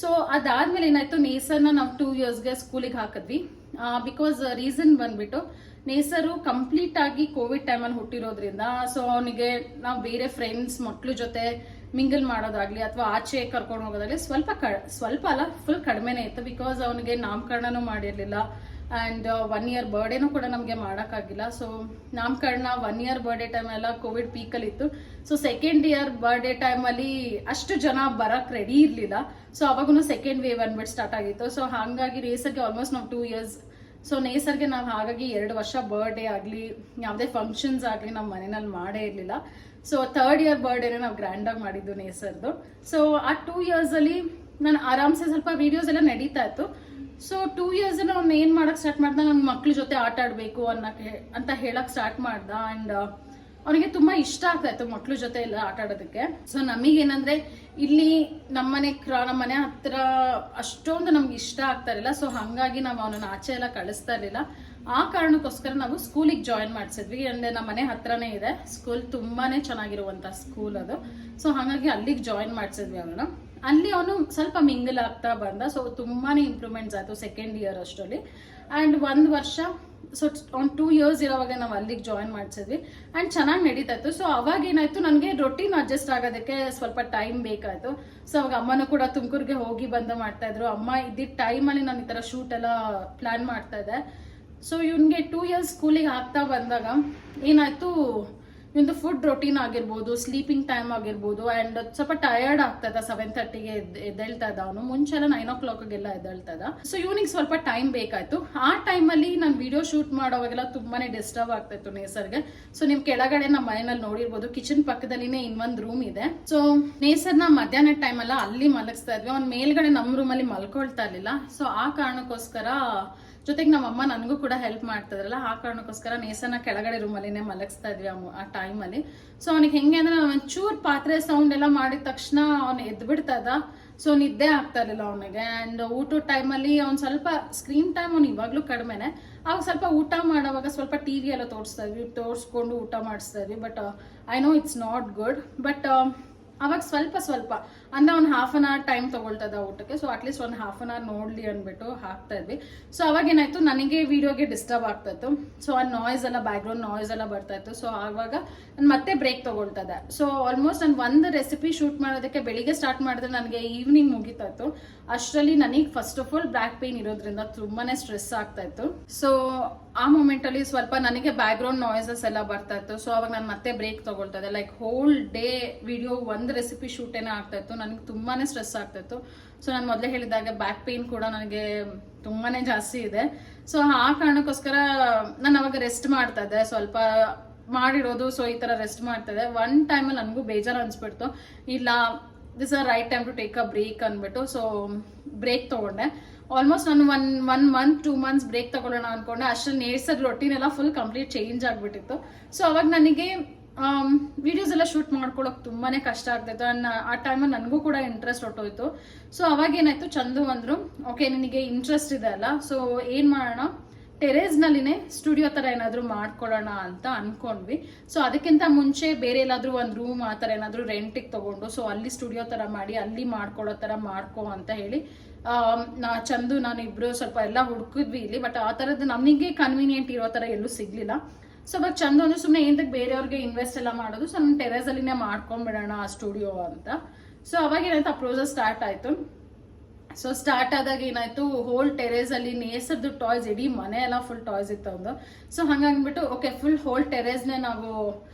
ಸೊ ಅದಾದ್ಮೇಲೆ ಏನಾಯ್ತು, ನೇಸರ್ನ ನಾವು 2 yearsಗೆ ಸ್ಕೂಲಿಗೆ ಹಾಕಿದ್ವಿ. ಬಿಕಾಸ್ ರೀಸನ್ ಬಂದ್ಬಿಟ್ಟು ನೇಸರು ಕಂಪ್ಲೀಟ್ ಆಗಿ ಕೋವಿಡ್ ಟೈಮಲ್ಲಿ ಹುಟ್ಟಿರೋದ್ರಿಂದ ಸೊ ಅವನಿಗೆ ನಾವು ಬೇರೆ ಫ್ರೆಂಡ್ಸ್ ಮಕ್ಳು ಜೊತೆ ಮಿಂಗಲ್ ಮಾಡೋದಾಗ್ಲಿ ಅಥವಾ ಆಚೆ ಕರ್ಕೊಂಡು ಹೋಗೋದಾಗ್ಲಿ ಸ್ವಲ್ಪ ಅಲ್ಲ ಫುಲ್ ಕಡಿಮೆನೇ ಇತ್ತು. ಬಿಕಾಸ್ ಅವನಿಗೆ ನಾಮಕರಣನೂ ಮಾಡಿರ್ಲಿಲ್ಲ. ಅಂಡ್ 1 year ಬರ್ಡೇನೂ ಕೂಡ ನಮಗೆ ಮಾಡೋಕ್ಕಾಗಿಲ್ಲ. ಸೊ ನಾಮಕರಣ 1 year ಬರ್ಡೇ ಟೈಮ್ ಎಲ್ಲ ಕೋವಿಡ್ ಪೀಕಲ್ಲಿ ಇತ್ತು. ಸೊ 2nd year ಬರ್ಡೇ ಟೈಮಲ್ಲಿ ಅಷ್ಟು ಜನ ಬರಕ್ ರೆಡಿ ಇರ್ಲಿಲ್ಲ. ಸೊ ಅವಾಗೂ 2nd wave ಅಂದ್ಬಿಟ್ಟು ಸ್ಟಾರ್ಟ್ ಆಗಿತ್ತು. ಸೊ ಹಾಗಾಗಿ ರೇಸರ್ಗೆ ಆಲ್ಮೋಸ್ಟ್ ನಾವು 2 years. ಸೊ ನೇಸರ್ಗೆ ನಾವು ಹಾಗಾಗಿ 2 ವರ್ಷ ಬರ್ಡೇ ಆಗಲಿ ಯಾವುದೇ ಫಂಕ್ಷನ್ಸ್ ಆಗಲಿ ನಮ್ಮ ಮನೆಯಲ್ಲಿ ಮಾಡೇ ಇರಲಿಲ್ಲ. ಸೊ 3rd year ಬರ್ಡೇನೆ ನಾವು ಗ್ರ್ಯಾಂಡ್ ಆಗಿ ಮಾಡಿದ್ದು ನೇಸರ್ದು. ಸೊ ಆ 2 years ಅಲ್ಲಿ ನಾನು ಆರಾಮ್ಸೆ ಸ್ವಲ್ಪ ವಿಡಿಯೋಸ್ ಎಲ್ಲ ನಡೀತಾ ಇತ್ತು. ಸೊ 2 years ಅವ್ನು ಏನ್ ಮಾಡಕ್ ಸ್ಟಾರ್ಟ್ ಮಾಡ್ದ, ನನ್ನ ಮಕ್ಳ ಜೊತೆ ಆಟ ಆಡ್ಬೇಕು ಅಂತ ಹೇಳಕ್ ಸ್ಟಾರ್ಟ್ ಮಾಡ್ದ. ಅಂಡ್ ಅವನಿಗೆ ತುಂಬಾ ಇಷ್ಟ ಆಗ್ತಾ ಇತ್ತು ಮಕ್ಳ ಜೊತೆ ಎಲ್ಲ ಆಟ ಆಡೋದಕ್ಕೆ. ಸೊ ನಮಗೇನಂದ್ರೆ ಇಲ್ಲಿ ನಮ್ಮನೆ ಹತ್ರ ಅಷ್ಟೊಂದು ನಮ್ಗೆ ಇಷ್ಟ ಆಗ್ತಾ ಇರಲಿಲ್ಲ. ಸೊ ಹಂಗಾಗಿ ನಾವು ಅವನನ್ನ ಆಚೆ ಎಲ್ಲ ಕಳಿಸ್ತಾ ಇರ್ಲಿಲ್ಲ. ಆ ಕಾರಣಕ್ಕೋಸ್ಕರ ನಾವು ಸ್ಕೂಲಿಗೆ ಜಾಯಿನ್ ಮಾಡಿಸಿದ್ವಿ. ಅಂಡ್ ನಮ್ಮ ಮನೆ ಹತ್ರನೇ ಇದೆ ಸ್ಕೂಲ್, ತುಂಬಾನೇ ಚೆನ್ನಾಗಿರುವಂತ ಸ್ಕೂಲ್ ಅದು. ಸೊ ಹಾಗಾಗಿ ಅಲ್ಲಿಗೆ ಜಾಯಿನ್ ಮಾಡಿಸಿದ್ವಿ ಅವನು. ಅಲ್ಲಿ ಅವನು ಸ್ವಲ್ಪ ಮಿಂಗಲ್ ಆಗ್ತಾ ಬಂದ. ಸೊ ತುಂಬಾನೇ ಇಂಪ್ರೂವ್ಮೆಂಟ್ಸ್ ಆಯ್ತು 2nd year ಅಷ್ಟರಲ್ಲಿ. ಅಂಡ್ 1 ವರ್ಷ ಸೊ ಒಂದು 2 years ಇರೋವಾಗ ನಾವು ಅಲ್ಲಿಗೆ ಜಾಯಿನ್ ಮಾಡಿಸಿದ್ವಿ. ಅಂಡ್ ಚೆನ್ನಾಗಿ ನಡೀತಾ ಇತ್ತು. ಸೊ ಅವಾಗ ಏನಾಯ್ತು, ನನಗೆ ರೊಟೀನ್ ಅಡ್ಜಸ್ಟ್ ಆಗೋದಕ್ಕೆ ಸ್ವಲ್ಪ ಟೈಮ್ ಬೇಕಾಯ್ತು. ಸೊ ಅವಾಗ ಅಮ್ಮನೂ ಕೂಡ ತುಮಕೂರಿಗೆ ಹೋಗಿ ಬಂದು ಮಾಡ್ತಾ ಇದ್ರು. ಅಮ್ಮ ಇದ್ದಿದ್ದ ಟೈಮಲ್ಲಿ ನಾನು ಈ ತರ ಶೂಟ್ ಎಲ್ಲ ಪ್ಲಾನ್ ಮಾಡ್ತಾ ಇದ್ದೆ. ಸೊ ಇವನ್ಗೆ 2 years ಸ್ಕೂಲಿಗೆ ಹಾಕ್ತಾ ಬಂದಾಗ ಏನಾಯ್ತು, ಇವಂದು ಫುಡ್ ರೊಟೀನ್ ಆಗಿರ್ಬೋದು, ಸ್ಲೀಪಿಂಗ್ ಟೈಮ್ ಆಗಿರ್ಬೋದು, ಅಂಡ್ ಸ್ವಲ್ಪ ಟಯರ್ಡ್ ಆಗ್ತಾ ಇದ್ದ. 7:30ಗೆ ಎದ್ದೇಳ್ತಾ ಇದ್ದ ಅವನು. ಮುಂಚೆಲ್ಲ 9 o'clockಗೆಲ್ಲ ಎದ್ದೇಳ್ತಾ ಇದ್ದ. ಸೊ ಇವನಿಗೆ ಸ್ವಲ್ಪ ಟೈಮ್ ಬೇಕಾಯ್ತು. ಆ ಟೈಮಲ್ಲಿ ನಾನು ವಿಡಿಯೋ ಶೂಟ್ ಮಾಡೋವಾಗೆಲ್ಲ ತುಂಬಾನೇ ಡಿಸ್ಟರ್ಬ್ ಆಗ್ತಾ ಇತ್ತು ನೇಸರ್ಗೆ. ಸೊ ನೀವು ಕೆಳಗಡೆ ನಮ್ಮ ಮನೆಯಲ್ಲಿ ನೋಡಿರ್ಬೋದು, ಕಿಚನ್ ಪಕ್ಕದಲ್ಲಿನೇ ಇನ್ನೊಂದು ರೂಮ್ ಇದೆ. ಸೊ ನೇಸರ್ನ ಮಧ್ಯಾಹ್ನ ಟೈಮ್ ಎಲ್ಲ ಅಲ್ಲಿ ಮಲಗಿಸ್ತಾ ಇದ್ವಿ. ಅವ್ನ ಮೇಲ್ಗಡೆ ನಮ್ಮ ರೂಮಲ್ಲಿ ಮಲ್ಕೊಳ್ತಾ ಇರ್ಲಿಲ್ಲ. ಸೊ ಆ ಕಾರಣಕ್ಕೋಸ್ಕರ ಜೊತೆಗೆ ನಮ್ಮಮ್ಮ ನನಗೂ ಕೂಡ ಹೆಲ್ಪ್ ಮಾಡ್ತಾ ಇದ್ರಲ್ಲ, ಆ ಕಾರಣಕ್ಕೋಸ್ಕರ ನೇಸರ್ನ ಕೆಳಗಡೆ ರೂಮಲ್ಲಿನೇ ಮಲಗಿಸ್ತಾ ಇದ್ವಿ ಆ ಟೈಮಲ್ಲಿ. ಸೊ ಅವನಿಗೆ ಹೆಂಗೆ ಅಂದ್ರೆ ಒಂಚೂರು ಪಾತ್ರೆ ಸೌಂಡ್ ಎಲ್ಲ ಮಾಡಿದ ತಕ್ಷಣ ಅವ್ನು ಎದ್ಬಿಡ್ತಾ ಇದ್ದ. ಸೊ ನಿದ್ದೆ ಆಗ್ತಾ ಇರಲಿಲ್ಲ ಅವನಿಗೆ. ಅಂಡ್ ಊಟದ ಟೈಮಲ್ಲಿ ಅವ್ನು ಸ್ವಲ್ಪ ಸ್ಕ್ರೀನ್ ಟೈಮ್ ಅವ್ನು ಇವಾಗ್ಲೂ ಕಡಿಮೆನೆ. ಅವಾಗ ಸ್ವಲ್ಪ ಊಟ ಮಾಡೋವಾಗ ಸ್ವಲ್ಪ ಟಿವಿ ಎಲ್ಲ ತೋರಿಸ್ಕೊಂಡು ಊಟ ಮಾಡಿಸ್ತಾ ಇದ್ವಿ. But I know it's not good. But ಅವಾಗ ಸ್ವಲ್ಪ ಅಂದ್ರೆ ಒಂದು 1/2 an hour ಟೈಮ್ ತಗೊಳ್ತಾ ಇದ್ದ ಊಟಕ್ಕೆ. ಸೊ ಅಟ್ಲೀಸ್ಟ್ ಒಂದು 1/2 an hour ನೋಡ್ಲಿ ಅಂದ್ಬಿಟ್ಟು ಹಾಕ್ತಾ ಇದ್ವಿ. ಸೊ ಅವಾಗ ಏನಾಯ್ತು, ನನಗೆ ವಿಡಿಯೋಗೆ ಡಿಸ್ಟರ್ಬ್ ಆಗ್ತಾ ಇತ್ತು. ಸೊ ಆ ನಾಯ್ಸ್ ಎಲ್ಲ, ಬ್ಯಾಕ್ಗ್ರೌಂಡ್ ನಾಯ್ಸ್ ಎಲ್ಲ ಬರ್ತಾ ಇತ್ತು. ಸೊ ಆವಾಗ ನಾನು ಮತ್ತೆ ಬ್ರೇಕ್ ತಗೊಳ್ತಾ ಇದ್ದೆ. ಸೊ ಆಲ್ಮೋಸ್ಟ್ ನಾನು ಒಂದು ರೆಸಿಪಿ ಶೂಟ್ ಮಾಡೋದಕ್ಕೆ ಬೆಳಿಗ್ಗೆ ಸ್ಟಾರ್ಟ್ ಮಾಡಿದ್ರೆ ನನಗೆ ಈವ್ನಿಂಗ್ ಮುಗಿತಾ ಇತ್ತು. ಅಷ್ಟರಲ್ಲಿ ನನಗೆ first of all back pain ಇರೋದ್ರಿಂದ ತುಂಬಾನೇ ಸ್ಟ್ರೆಸ್ ಆಗ್ತಾ ಇತ್ತು. ಸೊ ಆ ಮೂಮೆಂಟ್ ಅಲ್ಲಿ ಸ್ವಲ್ಪ ನನಗೆ ಬ್ಯಾಕ್ಗ್ರೌಂಡ್ ನಾಯ್ಸಸ್ ಎಲ್ಲ ಬರ್ತಾ ಇತ್ತು. ಸೊ ಅವಾಗ ನಾನು ಮತ್ತೆ ಬ್ರೇಕ್ ತಗೊಳ್ತಾ ಇದ್ದೆ. ಲೈಕ್ ಹೋಲ್ ಡೇ ವಿಡಿಯೋ ಒಂದು ರೆಸಿಪಿ ಶೂಟೇನೆ ಆಗ್ತಾ ಇತ್ತು. ನನಗೆ ತುಂಬಾನೇ ಸ್ಟ್ರೆಸ್ ಆಗ್ತಾ ಇತ್ತು. ಸೊ ನಾನು ಮೊದಲೇ ಹೇಳಿದಾಗ ಬ್ಯಾಕ್ ಪೇನ್ ಕೂಡ ನನಗೆ ತುಂಬಾನೇ ಜಾಸ್ತಿ ಇದೆ. ಸೊ ಆ ಕಾರಣಕ್ಕೋಸ್ಕರ ನಾನು ಅವಾಗ ರೆಸ್ಟ್ ಮಾಡ್ತಾ ಇದ್ದೆ. ಸ್ವಲ್ಪ ಮಾಡಿರೋದು, ಸೊ ಈ ತರ ರೆಸ್ಟ್ ಮಾಡ್ತಿದ್ದೆ. ಒನ್ ಟೈಮಲ್ಲಿ ನನಗೂ ಬೇಜಾರು ಅನ್ಸ್ಬಿಡ್ತು, ಇಲ್ಲ this are right time to take a break ಅಂದ್ಬಿಟ್ಟು. ಸೊ ಬ್ರೇಕ್ ತಗೊಂಡೆ. ಆಲ್ಮೋಸ್ಟ್ ನಾನು ಒನ್ ಮಂತ್ 2 months ಬ್ರೇಕ್ ತಗೊಳ್ಳೋಣ ಅನ್ಕೊಂಡೆ. ಅಷ್ಟರಲ್ಲಿ ನೇರ್ಸರ್ ರೊಟೀನ್ ಎಲ್ಲ ಫುಲ್ ಕಂಪ್ಲೀಟ್ ಚೇಂಜ್ ಆಗ್ಬಿಟ್ಟಿತ್ತು. ಸೊ ಅವಾಗ ನನಗೆ ವಿಡಿಯೋಸ್ ಎಲ್ಲ ಶೂಟ್ ಮಾಡ್ಕೊಳಕ್ ತುಂಬಾನೇ ಕಷ್ಟ ಆಗ್ತಾಯಿತ್ತು. ಅಂಡ್ ಆ ಟೈಮಲ್ಲಿ ನನಗೂ ಕೂಡ ಇಂಟ್ರೆಸ್ಟ್ ಹೊಟ್ಟೋಯ್ತು. ಸೊ ಅವಾಗ ಏನಾಯ್ತು, ಚಂದು ಅಂದ್ರು, ಓಕೆ ನಿನಗೆ ಇಂಟ್ರೆಸ್ಟ್ ಇದೆ ಅಲ್ಲ, ಸೊ ಏನ್ ಮಾಡೋಣ, ಟೆರೇಸ್ನಲ್ಲಿನೇ ಸ್ಟುಡಿಯೋ ತರ ಏನಾದ್ರು ಮಾಡ್ಕೊಳ್ಳೋಣ ಅಂತ ಅನ್ಕೊಂಡ್ವಿ. ಸೊ ಅದಕ್ಕಿಂತ ಮುಂಚೆ ಬೇರೆ ಎಲ್ಲಾದ್ರೂ ಒಂದು ರೂಮ್ ಆ ತರ ಏನಾದ್ರು ರೆಂಟಿಗೆ ತಗೊಂಡು ಸೊ ಅಲ್ಲಿ ಸ್ಟುಡಿಯೋ ತರ ಮಾಡಿ ಅಲ್ಲಿ ಮಾಡ್ಕೊಳ್ಳೋ ತರ ಮಾಡ್ಕೋ ಅಂತ ಹೇಳಿ ಚಂದು ನಾನು ಇಬ್ರು ಸ್ವಲ್ಪ ಎಲ್ಲ ಹುಡುಕಿದ್ವಿ ಇಲ್ಲಿ. ಬಟ್ ಆ ತರದ್ದು ನಮಗೆ ಕನ್ವೀನಿಯಂಟ್ ಇರೋ ತರ ಎಲ್ಲೂ ಸಿಗ್ಲಿಲ್ಲ. ಸೊ ಅವಾಗ ಚಂದು ಅಂದ್ರೆ ಸುಮ್ಮನೆ ಏನಕ್ಕೆ ಬೇರೆಯವ್ರಿಗೆ ಇನ್ವೆಸ್ಟ್ ಎಲ್ಲ ಮಾಡೋದು, ಸೊ ನಮ್ಮ ಟೆರೇಸ್ ಅಲ್ಲಿನೇ ಮಾಡ್ಕೊಂಡ್ಬಿಡೋಣ ಆ ಸ್ಟುಡಿಯೋ ಅಂತ. ಸೊ ಅವಾಗ ಏನಾಯ್ತು, ಆ ಪ್ರೋಸೆಸ್ ಸ್ಟಾರ್ಟ್ ಆಯ್ತು. ಸೊ ಸ್ಟಾರ್ಟ್ ಆದಾಗ ಏನಾಯ್ತು, ಹೋಲ್ ಟೆರೇಸ್ ಅಲ್ಲಿ ನೇಸರ್ದು ಟಾಯ್ಸ್, ಇಡೀ ಮನೆ ಎಲ್ಲ ಫುಲ್ ಟಾಯ್ಸ್ ಇತ್ತು ಒಂದು. ಸೊ ಹಂಗಾಗ್ಬಿಟ್ಟು ಓಕೆ ಫುಲ್ ಹೋಲ್ ಟೆರೇಸ್ನೇ ನಾವು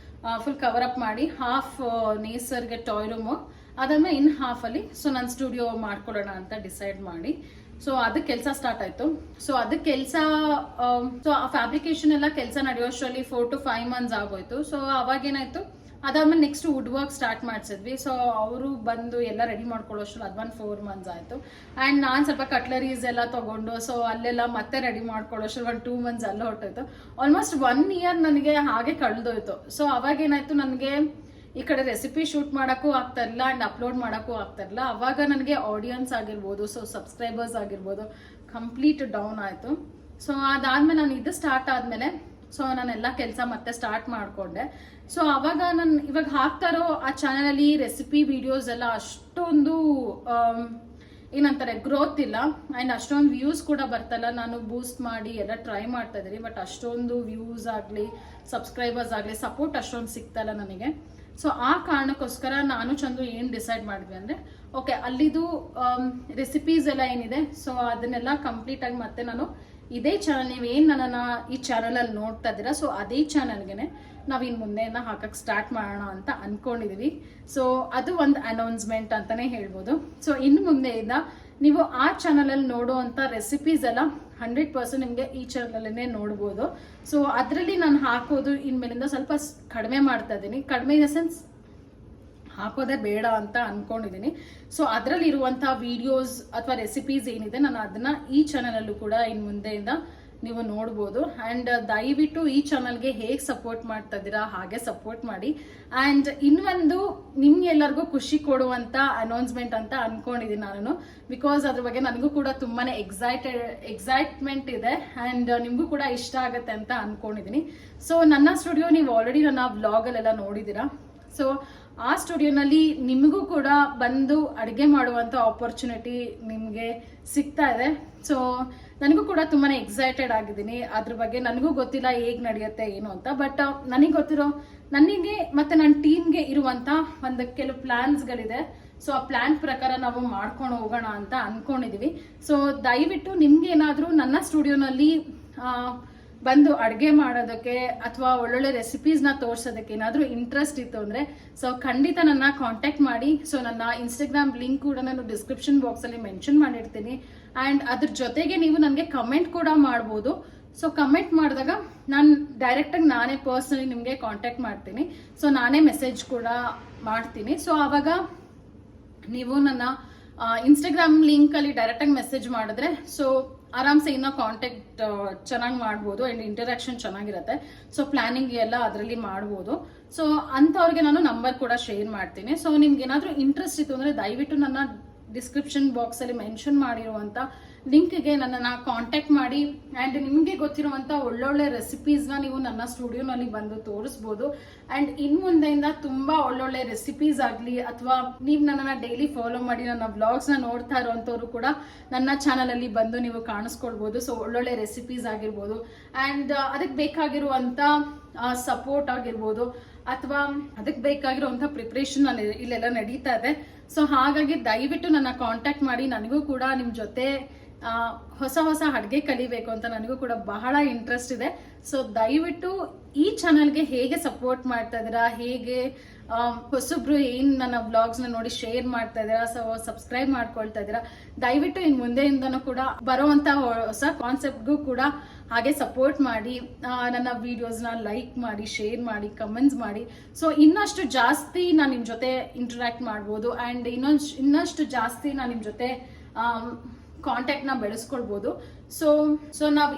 ಫುಲ್ ಕವರ್ ಅಪ್ ಮಾಡಿ ಹಾಫ್ ನೇಸರ್ಗೆ ಟಾಯ್ ರೂಮು, ಅದಾದ್ಮೇಲೆ ಇನ್ ಹಾಫ್ ಅಲ್ಲಿ ಸೊ ನಾನು ಸ್ಟುಡಿಯೋ ಮಾಡ್ಕೊಳ್ಳೋಣ ಅಂತ ಡಿಸೈಡ್ ಮಾಡಿ ಸೊ ಅದಕ್ಕೆ ಕೆಲಸ ಸ್ಟಾರ್ಟ್ ಆಯ್ತು. ಸೊ ಅದಕ್ಕೆ ಕೆಲಸ ಸೊ ಆ ಫ್ಯಾಬ್ರಿಕೇಶನ್ ಎಲ್ಲ ಕೆಲಸ ನಡೆಯೋಷ್ಟರಲ್ಲಿ 4 to 5 months ಆಗೋಯ್ತು. ಸೊ ಅವಾಗೇನಾಯ್ತು, ಅದಾದ್ಮೇಲೆ ನೆಕ್ಸ್ಟ್ ವುಡ್ ವರ್ಕ್ ಸ್ಟಾರ್ಟ್ ಮಾಡಿಸಿದ್ವಿ. ಸೊ ಅವರು ಬಂದು ಎಲ್ಲ ರೆಡಿ ಮಾಡ್ಕೊಳ್ಳೋಷ್ಟು ಅದೊಂದು 4 months ಆಯ್ತು. ಅಂಡ್ ನಾನು ಸ್ವಲ್ಪ ಕಟ್ಲರೀಸ್ ಎಲ್ಲ ತಗೊಂಡು ಸೊ ಅಲ್ಲೆಲ್ಲ ಮತ್ತೆ ರೆಡಿ ಮಾಡ್ಕೊಳ್ಳೋಷ್ಟು 2 months ಅಲ್ಲೇ ಹೊಟ್ಟೋಯ್ತು. ಆಲ್ಮೋಸ್ಟ್ 1 year ನನಗೆ ಹಾಗೆ ಕಳೆದೋಯ್ತು. ಸೊ ಅವಾಗೇನಾಯ್ತು, ನನಗೆ ಈ ಕಡೆ ರೆಸಿಪಿ ಶೂಟ್ ಮಾಡೋಕ್ಕೂ ಆಗ್ತಾ ಇಲ್ಲ ಅಂಡ್ ಅಪ್ಲೋಡ್ ಮಾಡೋಕ್ಕೂ ಆಗ್ತಾ ಇಲ್ಲ. ಅವಾಗ ನನಗೆ ಆಡಿಯನ್ಸ್ ಆಗಿರ್ಬೋದು, ಸೊ ಸಬ್ಸ್ಕ್ರೈಬರ್ಸ್ ಆಗಿರ್ಬೋದು, ಕಂಪ್ಲೀಟ್ ಡೌನ್ ಆಯ್ತು. ಸೊ ಅದಾದ್ಮೇಲೆ ನಾನು ಇದು ಸ್ಟಾರ್ಟ್ ಆದ್ಮೇಲೆ ಸೊ ನಾನೆಲ್ಲ ಕೆಲಸ ಮತ್ತೆ ಸ್ಟಾರ್ಟ್ ಮಾಡ್ಕೊಂಡೆ. ಸೊ ಅವಾಗ ನಾನು ಇವಾಗ ಹಾಕ್ತಾ ಇರೋ ಆ ಚಾನಲ್ ಅಲ್ಲಿ ರೆಸಿಪಿ ವಿಡಿಯೋಸ್ ಎಲ್ಲ ಅಷ್ಟೊಂದು ಏನಂತಾರೆ ಗ್ರೋತ್ ಇಲ್ಲ ಅಂಡ್ ಅಷ್ಟೊಂದು ವ್ಯೂಸ್ ಕೂಡ ಬರ್ತಲ್ಲ. ನಾನು ಬೂಸ್ಟ್ ಮಾಡಿ ಎಲ್ಲ ಟ್ರೈ ಮಾಡ್ತಾ ಇದ್ದೀನಿ, ಬಟ್ ಅಷ್ಟೊಂದು ವ್ಯೂಸ್ ಆಗಲಿ ಸಬ್ಸ್ಕ್ರೈಬರ್ಸ್ ಆಗಲಿ ಸಪೋರ್ಟ್ ಅಷ್ಟೊಂದು ಸಿಗ್ತಲ್ಲ ನನಗೆ. ಸೊ ಆ ಕಾರಣಕ್ಕೋಸ್ಕರ ನಾನು ಚಂದು ಏನು ಡಿಸೈಡ್ ಮಾಡಿದ್ವಿ ಅಂದರೆ, ಓಕೆ ಅಲ್ಲಿದು ರೆಸಿಪೀಸ್ ಎಲ್ಲ ಏನಿದೆ ಸೊ ಅದನ್ನೆಲ್ಲ ಕಂಪ್ಲೀಟ್ ಆಗಿ ಮತ್ತೆ ನಾನು ಇದೇ ಚಾನಲ್, ನೀವೇನು ನನ್ನನ್ನು ಈ ಚಾನಲಲ್ಲಿ ನೋಡ್ತಾ ಇದ್ದೀರಾ ಸೊ ಅದೇ ಚಾನಲ್ಗೆ ನಾವು ಇನ್ನು ಮುಂದೆಯಿಂದ ಹಾಕಕ್ಕೆ ಸ್ಟಾರ್ಟ್ ಮಾಡೋಣ ಅಂತ ಅಂದ್ಕೊಂಡಿದ್ದೀವಿ. ಸೊ ಅದು ಒಂದು ಅನೌನ್ಸ್ಮೆಂಟ್ ಅಂತಲೇ ಹೇಳ್ಬೋದು. ಸೊ ಇನ್ನು ಮುಂದೆಯಿಂದ ನೀವು ಆ ಚಾನಲಲ್ಲಿ ನೋಡುವಂಥ ರೆಸಿಪೀಸ್ ಎಲ್ಲ 100% ನಿಮಗೆ ಈ ಚಾನಲಲ್ಲೇ ನೋಡ್ಬೋದು. ಸೊ ಅದರಲ್ಲಿ ನಾನು ಹಾಕೋದು ಇನ್ಮೇಲಿಂದ ಸ್ವಲ್ಪ ಕಡಿಮೆ ಮಾಡ್ತಾ ಇದ್ದೀನಿ. ಕಡಿಮೆ ಇನ್ ದ ಸೆನ್ಸ್ ಹಾಕೋದೇ ಬೇಡ ಅಂತ ಅನ್ಕೊಂಡಿದ್ದೀನಿ. ಸೊ ಅದರಲ್ಲಿ ಇರುವಂಥ ವಿಡಿಯೋಸ್ ಅಥವಾ ರೆಸಿಪೀಸ್ ಏನಿದೆ ನಾನು ಅದನ್ನ ಈ ಚಾನಲಲ್ಲೂ ಕೂಡ ಇನ್ನು ಮುಂದೆಯಿಂದ ನೀವು ನೋಡ್ಬೋದು. ಆ್ಯಂಡ್ ದಯವಿಟ್ಟು ಈ ಚಾನಲ್ಗೆ ಹೇಗೆ ಸಪೋರ್ಟ್ ಮಾಡ್ತಾ ಇದ್ದೀರಾ ಹಾಗೆ ಸಪೋರ್ಟ್ ಮಾಡಿ. ಆ್ಯಂಡ್ ಇನ್ನೊಂದು ನಿಮ್ಗೆ ಎಲ್ಲರಿಗೂ ಖುಷಿ ಕೊಡುವಂಥ ಅನೌನ್ಸ್ಮೆಂಟ್ ಅಂತ ಅನ್ಕೊಂಡಿದ್ದೀನಿ ನಾನು, ಬಿಕಾಸ್ ಅದ್ರ ಬಗ್ಗೆ ನನಗೂ ಕೂಡ ತುಂಬಾ ಎಕ್ಸೈಟ್ಮೆಂಟ್ ಇದೆ ಆ್ಯಂಡ್ ನಿಮಗೂ ಕೂಡ ಇಷ್ಟ ಆಗುತ್ತೆ ಅಂತ ಅನ್ಕೊಂಡಿದ್ದೀನಿ. ಸೊ ನನ್ನ ಸ್ಟುಡಿಯೋ ನೀವು ಆಲ್ರೆಡಿ ನನ್ನ ವ್ಲಾಗಲ್ಲೆಲ್ಲ ನೋಡಿದ್ದೀರಾ. ಸೊ ಆ ಸ್ಟುಡಿಯೋನಲ್ಲಿ ನಿಮಗೂ ಕೂಡ ಬಂದು ಅಡುಗೆ ಮಾಡುವಂಥ ಆಪರ್ಚುನಿಟಿ ನಿಮಗೆ ಸಿಗ್ತಾ ಇದೆ. ಸೊ ನನಗೂ ಕೂಡ ತುಂಬಾ ಎಕ್ಸೈಟೆಡ್ ಆಗಿದ್ದೀನಿ ಅದ್ರ ಬಗ್ಗೆ. ನನಗೂ ಗೊತ್ತಿಲ್ಲ ಹೇಗೆ ನಡೆಯುತ್ತೆ ಏನು ಅಂತ, ಬಟ್ ನನಗೆ ಗೊತ್ತಿರೋ ನನಗೆ ಮತ್ತು ನನ್ನ ಟೀಮ್ಗೆ ಇರುವಂಥ ಒಂದು ಕೆಲವು ಪ್ಲ್ಯಾನ್ಸ್ಗಳಿದೆ. ಸೊ ಆ ಪ್ಲ್ಯಾನ್ ಪ್ರಕಾರ ನಾವು ಮಾಡ್ಕೊಂಡು ಹೋಗೋಣ ಅಂತ ಅಂದ್ಕೊಂಡಿದ್ದೀವಿ. ಸೊ ದಯವಿಟ್ಟು ನಿಮ್ಗೆ ಏನಾದರೂ ನನ್ನ ಸ್ಟುಡಿಯೋನಲ್ಲಿ ಬಂದು ಅಡುಗೆ ಮಾಡೋದಕ್ಕೆ ಅಥವಾ ಒಳ್ಳೊಳ್ಳೆ ರೆಸಿಪೀಸ್ನ ತೋರಿಸೋದಕ್ಕೆ ಏನಾದರೂ ಇಂಟ್ರೆಸ್ಟ್ ಇತ್ತು ಅಂದರೆ ಸೊ ಖಂಡಿತ ನನ್ನ ಕಾಂಟ್ಯಾಕ್ಟ್ ಮಾಡಿ. ಸೊ ನನ್ನ ಇನ್ಸ್ಟಾಗ್ರಾಮ್ ಲಿಂಕ್ ಕೂಡ ನಾನು ಡಿಸ್ಕ್ರಿಪ್ಷನ್ ಬಾಕ್ಸಲ್ಲಿ ಮೆನ್ಷನ್ ಮಾಡಿರ್ತೀನಿ. ಆ್ಯಂಡ್ ಅದ್ರ ಜೊತೆಗೆ ನೀವು ನನಗೆ ಕಮೆಂಟ್ ಕೂಡ ಮಾಡ್ಬೋದು. ಸೊ ಕಮೆಂಟ್ ಮಾಡಿದಾಗ ನಾನು ಡೈರೆಕ್ಟಾಗಿ ನಾನೇ ಪರ್ಸ್ನಲಿ ನಿಮಗೆ ಕಾಂಟ್ಯಾಕ್ಟ್ ಮಾಡ್ತೀನಿ. ಸೊ ನಾನೇ ಮೆಸೇಜ್ ಕೂಡ ಮಾಡ್ತೀನಿ. ಸೊ ಆವಾಗ ನೀವು ನನ್ನ ಇನ್ಸ್ಟಾಗ್ರಾಮ್ ಲಿಂಕಲ್ಲಿ ಡೈರೆಕ್ಟಾಗಿ ಮೆಸೇಜ್ ಮಾಡಿದ್ರೆ ಸೊ ಆರಾಮ್ಸೆ ಇನ್ನೂ ಕಾಂಟ್ಯಾಕ್ಟ್ ಚೆನ್ನಾಗಿ ಮಾಡ್ಬೋದು ಆ್ಯಂಡ್ ಇಂಟರಾಕ್ಷನ್ ಚೆನ್ನಾಗಿರುತ್ತೆ. ಸೊ ಪ್ಲಾನಿಂಗ್ ಎಲ್ಲ ಅದರಲ್ಲಿ ಮಾಡ್ಬೋದು. ಸೊ ಅಂಥವ್ರಿಗೆ ನಾನು ನಂಬರ್ ಕೂಡ ಶೇರ್ ಮಾಡ್ತೀನಿ. ಸೊ ನಿಮ್ಗೆ ಏನಾದರೂ ಇಂಟ್ರೆಸ್ಟ್ ಇತ್ತು ಅಂದರೆ ದಯವಿಟ್ಟು ನನ್ನ ಡಿಸ್ಕ್ರಿಪ್ಷನ್ ಬಾಕ್ಸಲ್ಲಿ ಮೆನ್ಷನ್ ಮಾಡಿರುವಂಥ ಲಿಂಕ್ಗೆ ನನ್ನನ್ನು ಕಾಂಟ್ಯಾಕ್ಟ್ ಮಾಡಿ. ಆ್ಯಂಡ್ ನಿಮಗೆ ಗೊತ್ತಿರುವಂಥ ಒಳ್ಳೊಳ್ಳೆ ರೆಸಿಪೀಸ್ನ ನೀವು ನನ್ನ ಸ್ಟುಡಿಯೋನಲ್ಲಿ ಬಂದು ತೋರಿಸ್ಬೋದು. ಆ್ಯಂಡ್ ಇನ್ನು ಮುಂದೆಯಿಂದ ತುಂಬ ಒಳ್ಳೊಳ್ಳೆ ರೆಸಿಪೀಸ್ ಆಗಲಿ ಅಥವಾ ನೀವು ನನ್ನನ್ನು ಡೈಲಿ ಫಾಲೋ ಮಾಡಿ ನನ್ನ ವ್ಲಾಗ್ಸ್ನ ನೋಡ್ತಾ ಇರೋವಂಥವ್ರು ಕೂಡ ನನ್ನ ಚಾನಲಲ್ಲಿ ಬಂದು ನೀವು ಕಾಣಿಸ್ಕೊಳ್ಬೋದು. ಸೊ ಒಳ್ಳೊಳ್ಳೆ ರೆಸಿಪೀಸ್ ಆಗಿರ್ಬೋದು ಆ್ಯಂಡ್ ಅದಕ್ಕೆ ಬೇಕಾಗಿರುವಂಥ ಸಪೋರ್ಟ್ ಆಗಿರ್ಬೋದು ಅಥವಾ ಅದಕ್ಕೆ ಬೇಕಾಗಿರುವಂಥ ಪ್ರಿಪ್ರೇಷನ್ ಇಲ್ಲೆಲ್ಲ ನಡೀತಾ ಇದೆ. ಸೊ ಹಾಗಾಗಿ ದಯವಿಟ್ಟು ನನ್ನ ಕಾಂಟ್ಯಾಕ್ಟ್ ಮಾಡಿ. ನನಗೂ ಕೂಡ ನಿಮ್ಮ ಜೊತೆ ಹೊಸ ಹೊಸ ಅಡುಗೆ ಕಲಿಬೇಕು ಅಂತ ನನಗೂ ಕೂಡ ಬಹಳ ಇಂಟ್ರೆಸ್ಟ್ ಇದೆ. ಸೊ ದಯವಿಟ್ಟು ಈ ಚಾನಲ್ಗೆ ಹೇಗೆ ಸಪೋರ್ಟ್ ಮಾಡ್ತಾ ಇದ್ದೀರಾ, ಹೇಗೆ ಹೊಸಬ್ರು ಏನು ನನ್ನ ವ್ಲಾಗ್ಸ್ನ ನೋಡಿ ಶೇರ್ ಮಾಡ್ತಾ ಇದ್ದೀರಾ, ಸೊ ಸಬ್ಸ್ಕ್ರೈಬ್ ಮಾಡ್ಕೊಳ್ತಾ ಇದ್ದೀರಾ, ದಯವಿಟ್ಟು ಇನ್ನು ಮುಂದೆಯಿಂದನೂ ಕೂಡ ಬರೋವಂಥ ಹೊಸ ಕಾನ್ಸೆಪ್ಟ್ಗೂ ಕೂಡ ಹಾಗೆ ಸಪೋರ್ಟ್ ಮಾಡಿ, ನನ್ನ ವಿಡಿಯೋಸ್ನ ಲೈಕ್ ಮಾಡಿ, ಶೇರ್ ಮಾಡಿ, ಕಮೆಂಟ್ಸ್ ಮಾಡಿ. ಸೊ ಇನ್ನಷ್ಟು ಜಾಸ್ತಿ ನಾನು ನಿಮ್ಮ ಜೊತೆ ಇಂಟರಾಕ್ಟ್ ಮಾಡ್ಬೋದು ಆ್ಯಂಡ್ ಇನ್ನಷ್ಟು ಜಾಸ್ತಿ ನಾನು ನಿಮ್ಮ ಜೊತೆ ಕಾಂಟ್ಯಾಕ್ಟ್ನ ಬೆಳೆಸ್ಕೊಳ್ಬೋದು. ಸೊ ನಾವು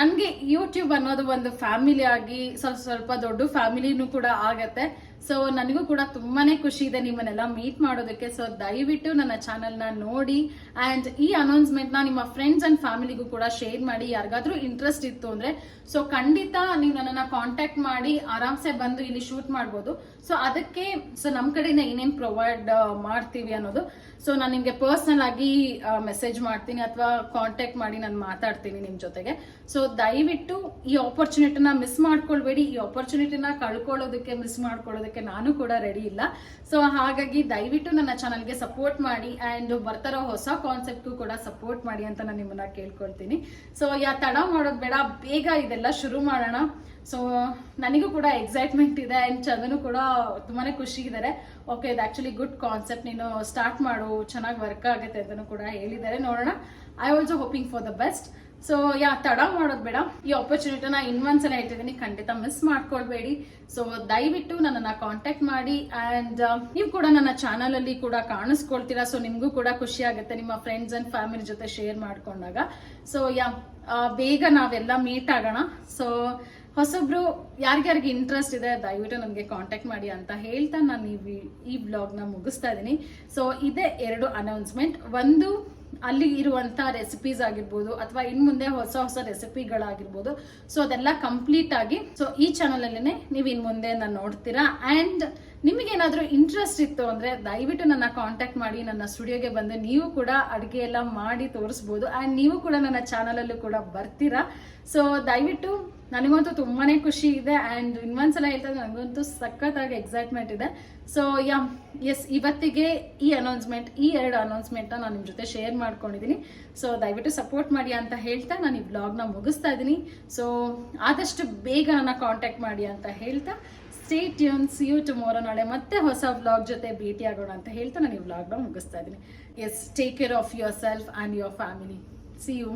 ನನಗೆ ಯೂಟ್ಯೂಬ್ ಅನ್ನೋದು ಒಂದು ಫ್ಯಾಮಿಲಿ ಆಗಿ ಸ್ವಲ್ಪ ದೊಡ್ಡ ಫ್ಯಾಮಿಲಿನೂ ಕೂಡ ಆಗತ್ತೆ. ಸೊ ನನಗೂ ಕೂಡ ತುಂಬಾನೇ ಖುಷಿ ಇದೆ ನಿಮ್ಮನ್ನೆಲ್ಲ ಮೀಟ್ ಮಾಡೋದಕ್ಕೆ. ಸೊ ದಯವಿಟ್ಟು ನನ್ನ ಚಾನಲ್ನ ನೋಡಿ ಆ್ಯಂಡ್ ಈ ಅನೌನ್ಸ್ಮೆಂಟ್ನ ನಿಮ್ಮ ಫ್ರೆಂಡ್ಸ್ ಆ್ಯಂಡ್ ಫ್ಯಾಮಿಲಿಗೂ ಕೂಡ ಶೇರ್ ಮಾಡಿ. ಯಾರಿಗಾದ್ರೂ ಇಂಟ್ರೆಸ್ಟ್ ಇತ್ತು ಅಂದರೆ ಸೊ ಖಂಡಿತ ನೀವು ನನ್ನನ್ನು ಕಾಂಟ್ಯಾಕ್ಟ್ ಮಾಡಿ ಆರಾಮ್ಸೆ ಬಂದು ಇಲ್ಲಿ ಶೂಟ್ ಮಾಡ್ಬೋದು. ಸೊ ಅದಕ್ಕೆ ನಮ್ಮ ಕಡೆಯಿಂದ ಏನೇನು ಪ್ರೊವೈಡ್ ಮಾಡ್ತೀವಿ ಅನ್ನೋದು ಸೊ ನಾನು ನಿಮಗೆ ಪರ್ಸನಲ್ ಆಗಿ ಮೆಸೇಜ್ ಮಾಡ್ತೀನಿ ಅಥವಾ ಕಾಂಟ್ಯಾಕ್ಟ್ ಮಾಡಿ ನಾನು ಮಾತಾಡ್ತೀನಿ ನಿಮ್ಮ ಜೊತೆಗೆ. ಸೊ ದಯವಿಟ್ಟು ಈ ಆಪರ್ಚುನಿಟಿನ ಮಿಸ್ ಮಾಡ್ಕೊಳ್ಬೇಡಿ. ಈ ಆಪರ್ಚುನಿಟಿನ ಕಳ್ಕೊಳ್ಳೋದಕ್ಕೆ ಮಿಸ್ ಮಾಡ್ಕೊಳ್ಳೋದಕ್ಕೆ ನಾನು ಕೂಡ ರೆಡಿ ಇಲ್ಲ. ಸೊ ಹಾಗಾಗಿ ದಯವಿಟ್ಟು ನನ್ನ ಚಾನಲ್ಗೆ ಸಪೋರ್ಟ್ ಮಾಡಿ ಆ್ಯಂಡ್ ಬರ್ತಾರೋ ಹೊಸ ಕಾನ್ಸೆಪ್ಟ್ಗೂ ಕೂಡ ಸಪೋರ್ಟ್ ಮಾಡಿ ಅಂತ ನಾನು ನಿಮ್ಮನ್ನ ಕೇಳ್ಕೊಳ್ತೀನಿ. ಸೊ ತಡ ಮಾಡೋದು ಬೇಡ, ಬೇಗ ಇದೆಲ್ಲ ಶುರು ಮಾಡೋಣ. ಸೊ ನನಗೂ ಕೂಡ ಎಕ್ಸೈಟ್ಮೆಂಟ್ ಇದೆ ಆ್ಯಂಡ್ ಚಂದನು ಕೂಡ ತುಂಬಾನೇ ಖುಷಿ ಇದ್ದಾರೆ. ಓಕೆ, ಇದು ಆ್ಯಕ್ಚುಲಿ ಗುಡ್ ಕಾನ್ಸೆಪ್ಟ್, ನೀನು ಸ್ಟಾರ್ಟ್ ಮಾಡು, ಚೆನ್ನಾಗಿ ವರ್ಕ್ ಆಗುತ್ತೆ ಅಂತಲೂ ಕೂಡ ಹೇಳಿದ್ದಾರೆ. ನೋಡೋಣ. I also hoping for the best. So ತಡ ಮಾಡೋದು ಬೇಡ, ಈ ಆಪರ್ಚುನಿಟಿನ ಇನ್ನೊಂದ್ಸಲ ಹೇಳ್ತಿದ್ದೀನಿ, ಖಂಡಿತ ಮಿಸ್ ಮಾಡ್ಕೊಳ್ಬೇಡಿ. ಸೊ ದಯವಿಟ್ಟು ನನ್ನನ್ನು ಕಾಂಟ್ಯಾಕ್ಟ್ ಮಾಡಿ ಆ್ಯಂಡ್ ನೀವು ಕೂಡ ನನ್ನ ಚಾನಲಲ್ಲಿ ಕೂಡ ಕಾಣಿಸ್ಕೊಳ್ತೀರಾ. ಸೊ ನಿಮಗೂ ಕೂಡ ಖುಷಿ ಆಗುತ್ತೆ ನಿಮ್ಮ ಫ್ರೆಂಡ್ಸ್ ಆ್ಯಂಡ್ ಫ್ಯಾಮಿಲಿ ಜೊತೆ ಶೇರ್ ಮಾಡ್ಕೊಂಡಾಗ. ಸೊ ಬೇಗ ನಾವೆಲ್ಲ ಮೀಟ್ ಆಗೋಣ. ಸೊ ಹೊಸಬ್ರು ಯಾರಿಗ್ಯಾರಿಗೆ ಇಂಟ್ರೆಸ್ಟ್ ಇದೆ ದಯವಿಟ್ಟು ನನಗೆ ಕಾಂಟ್ಯಾಕ್ಟ್ ಮಾಡಿ ಅಂತ ಹೇಳ್ತಾ ನಾನು ಈ ಬ್ಲಾಗ್ನ ಮುಗಿಸ್ತಾ ಇದ್ದೀನಿ. ಸೊ ಇದೇ 2 ಅನೌನ್ಸ್ಮೆಂಟ್. ಒಂದು ಅಲ್ಲಿ ಇರುವಂಥ ರೆಸಿಪೀಸ್ ಆಗಿರ್ಬೋದು ಅಥವಾ ಇನ್ನು ಮುಂದೆ ಹೊಸ ಹೊಸ ರೆಸಿಪಿಗಳಾಗಿರ್ಬೋದು. ಸೊ ಅದೆಲ್ಲ ಕಂಪ್ಲೀಟ್ ಆಗಿ ಸೊ ಈ ಚಾನಲಲ್ಲೇ ನೀವು ಇನ್ನು ಮುಂದೆ ನಾನು ನೋಡ್ತೀರಾ. ಆ್ಯಂಡ್ ನಿಮಗೇನಾದರೂ ಇಂಟ್ರೆಸ್ಟ್ ಇತ್ತು ಅಂದರೆ ದಯವಿಟ್ಟು ನನ್ನ ಕಾಂಟ್ಯಾಕ್ಟ್ ಮಾಡಿ, ನನ್ನ ಸ್ಟುಡಿಯೋಗೆ ಬಂದು ನೀವು ಕೂಡ ಅಡುಗೆ ಎಲ್ಲ ಮಾಡಿ ತೋರಿಸ್ಬೋದು ಆ್ಯಂಡ್ ನೀವು ಕೂಡ ನನ್ನ ಚಾನಲಲ್ಲೂ ಕೂಡ ಬರ್ತೀರಾ. ಸೊ ದಯವಿಟ್ಟು ನನಗಂತೂ ತುಂಬಾ ಖುಷಿ ಇದೆ ಆ್ಯಂಡ್ ಇನ್ನೊಂದ್ಸಲ ಹೇಳ್ತಾ ನನಗಂತೂ ಸಖತ್ತಾಗಿ ಎಕ್ಸೈಟ್ಮೆಂಟ್ ಇದೆ. ಸೊ ಎಸ್, ಇವತ್ತಿಗೆ ಈ 2 ಅನೌನ್ಸ್ಮೆಂಟ್ನ ನಾನು ನಿಮ್ಮ ಜೊತೆ ಶೇರ್ ಮಾಡ್ಕೊಂಡಿದ್ದೀನಿ. ಸೊ ದಯವಿಟ್ಟು ಸಪೋರ್ಟ್ ಮಾಡಿ ಅಂತ ಹೇಳ್ತಾ ನಾನು ಈ ಬ್ಲಾಗ್ನ ಮುಗಿಸ್ತಾ ಇದ್ದೀನಿ. ಸೊ ಆದಷ್ಟು ಬೇಗ ನನ್ನ ಕಾಂಟ್ಯಾಕ್ಟ್ ಮಾಡಿ ಅಂತ ಹೇಳ್ತಾ stay tune, see you tomorrow. ನಾಳೆ ಮತ್ತೆ ಹೊಸ ವ್ಲಾಗ್ ಜೊತೆ ಭೇಟಿ ಆಗೋಣ ಅಂತ ಹೇಳ್ತಾ ನಾನು ಈ ವ್ಲಾಗ್ನ ಮುಗಿಸ್ತಾ ಇದ್ದೀನಿ. Yes, take care of yourself and your family. See you.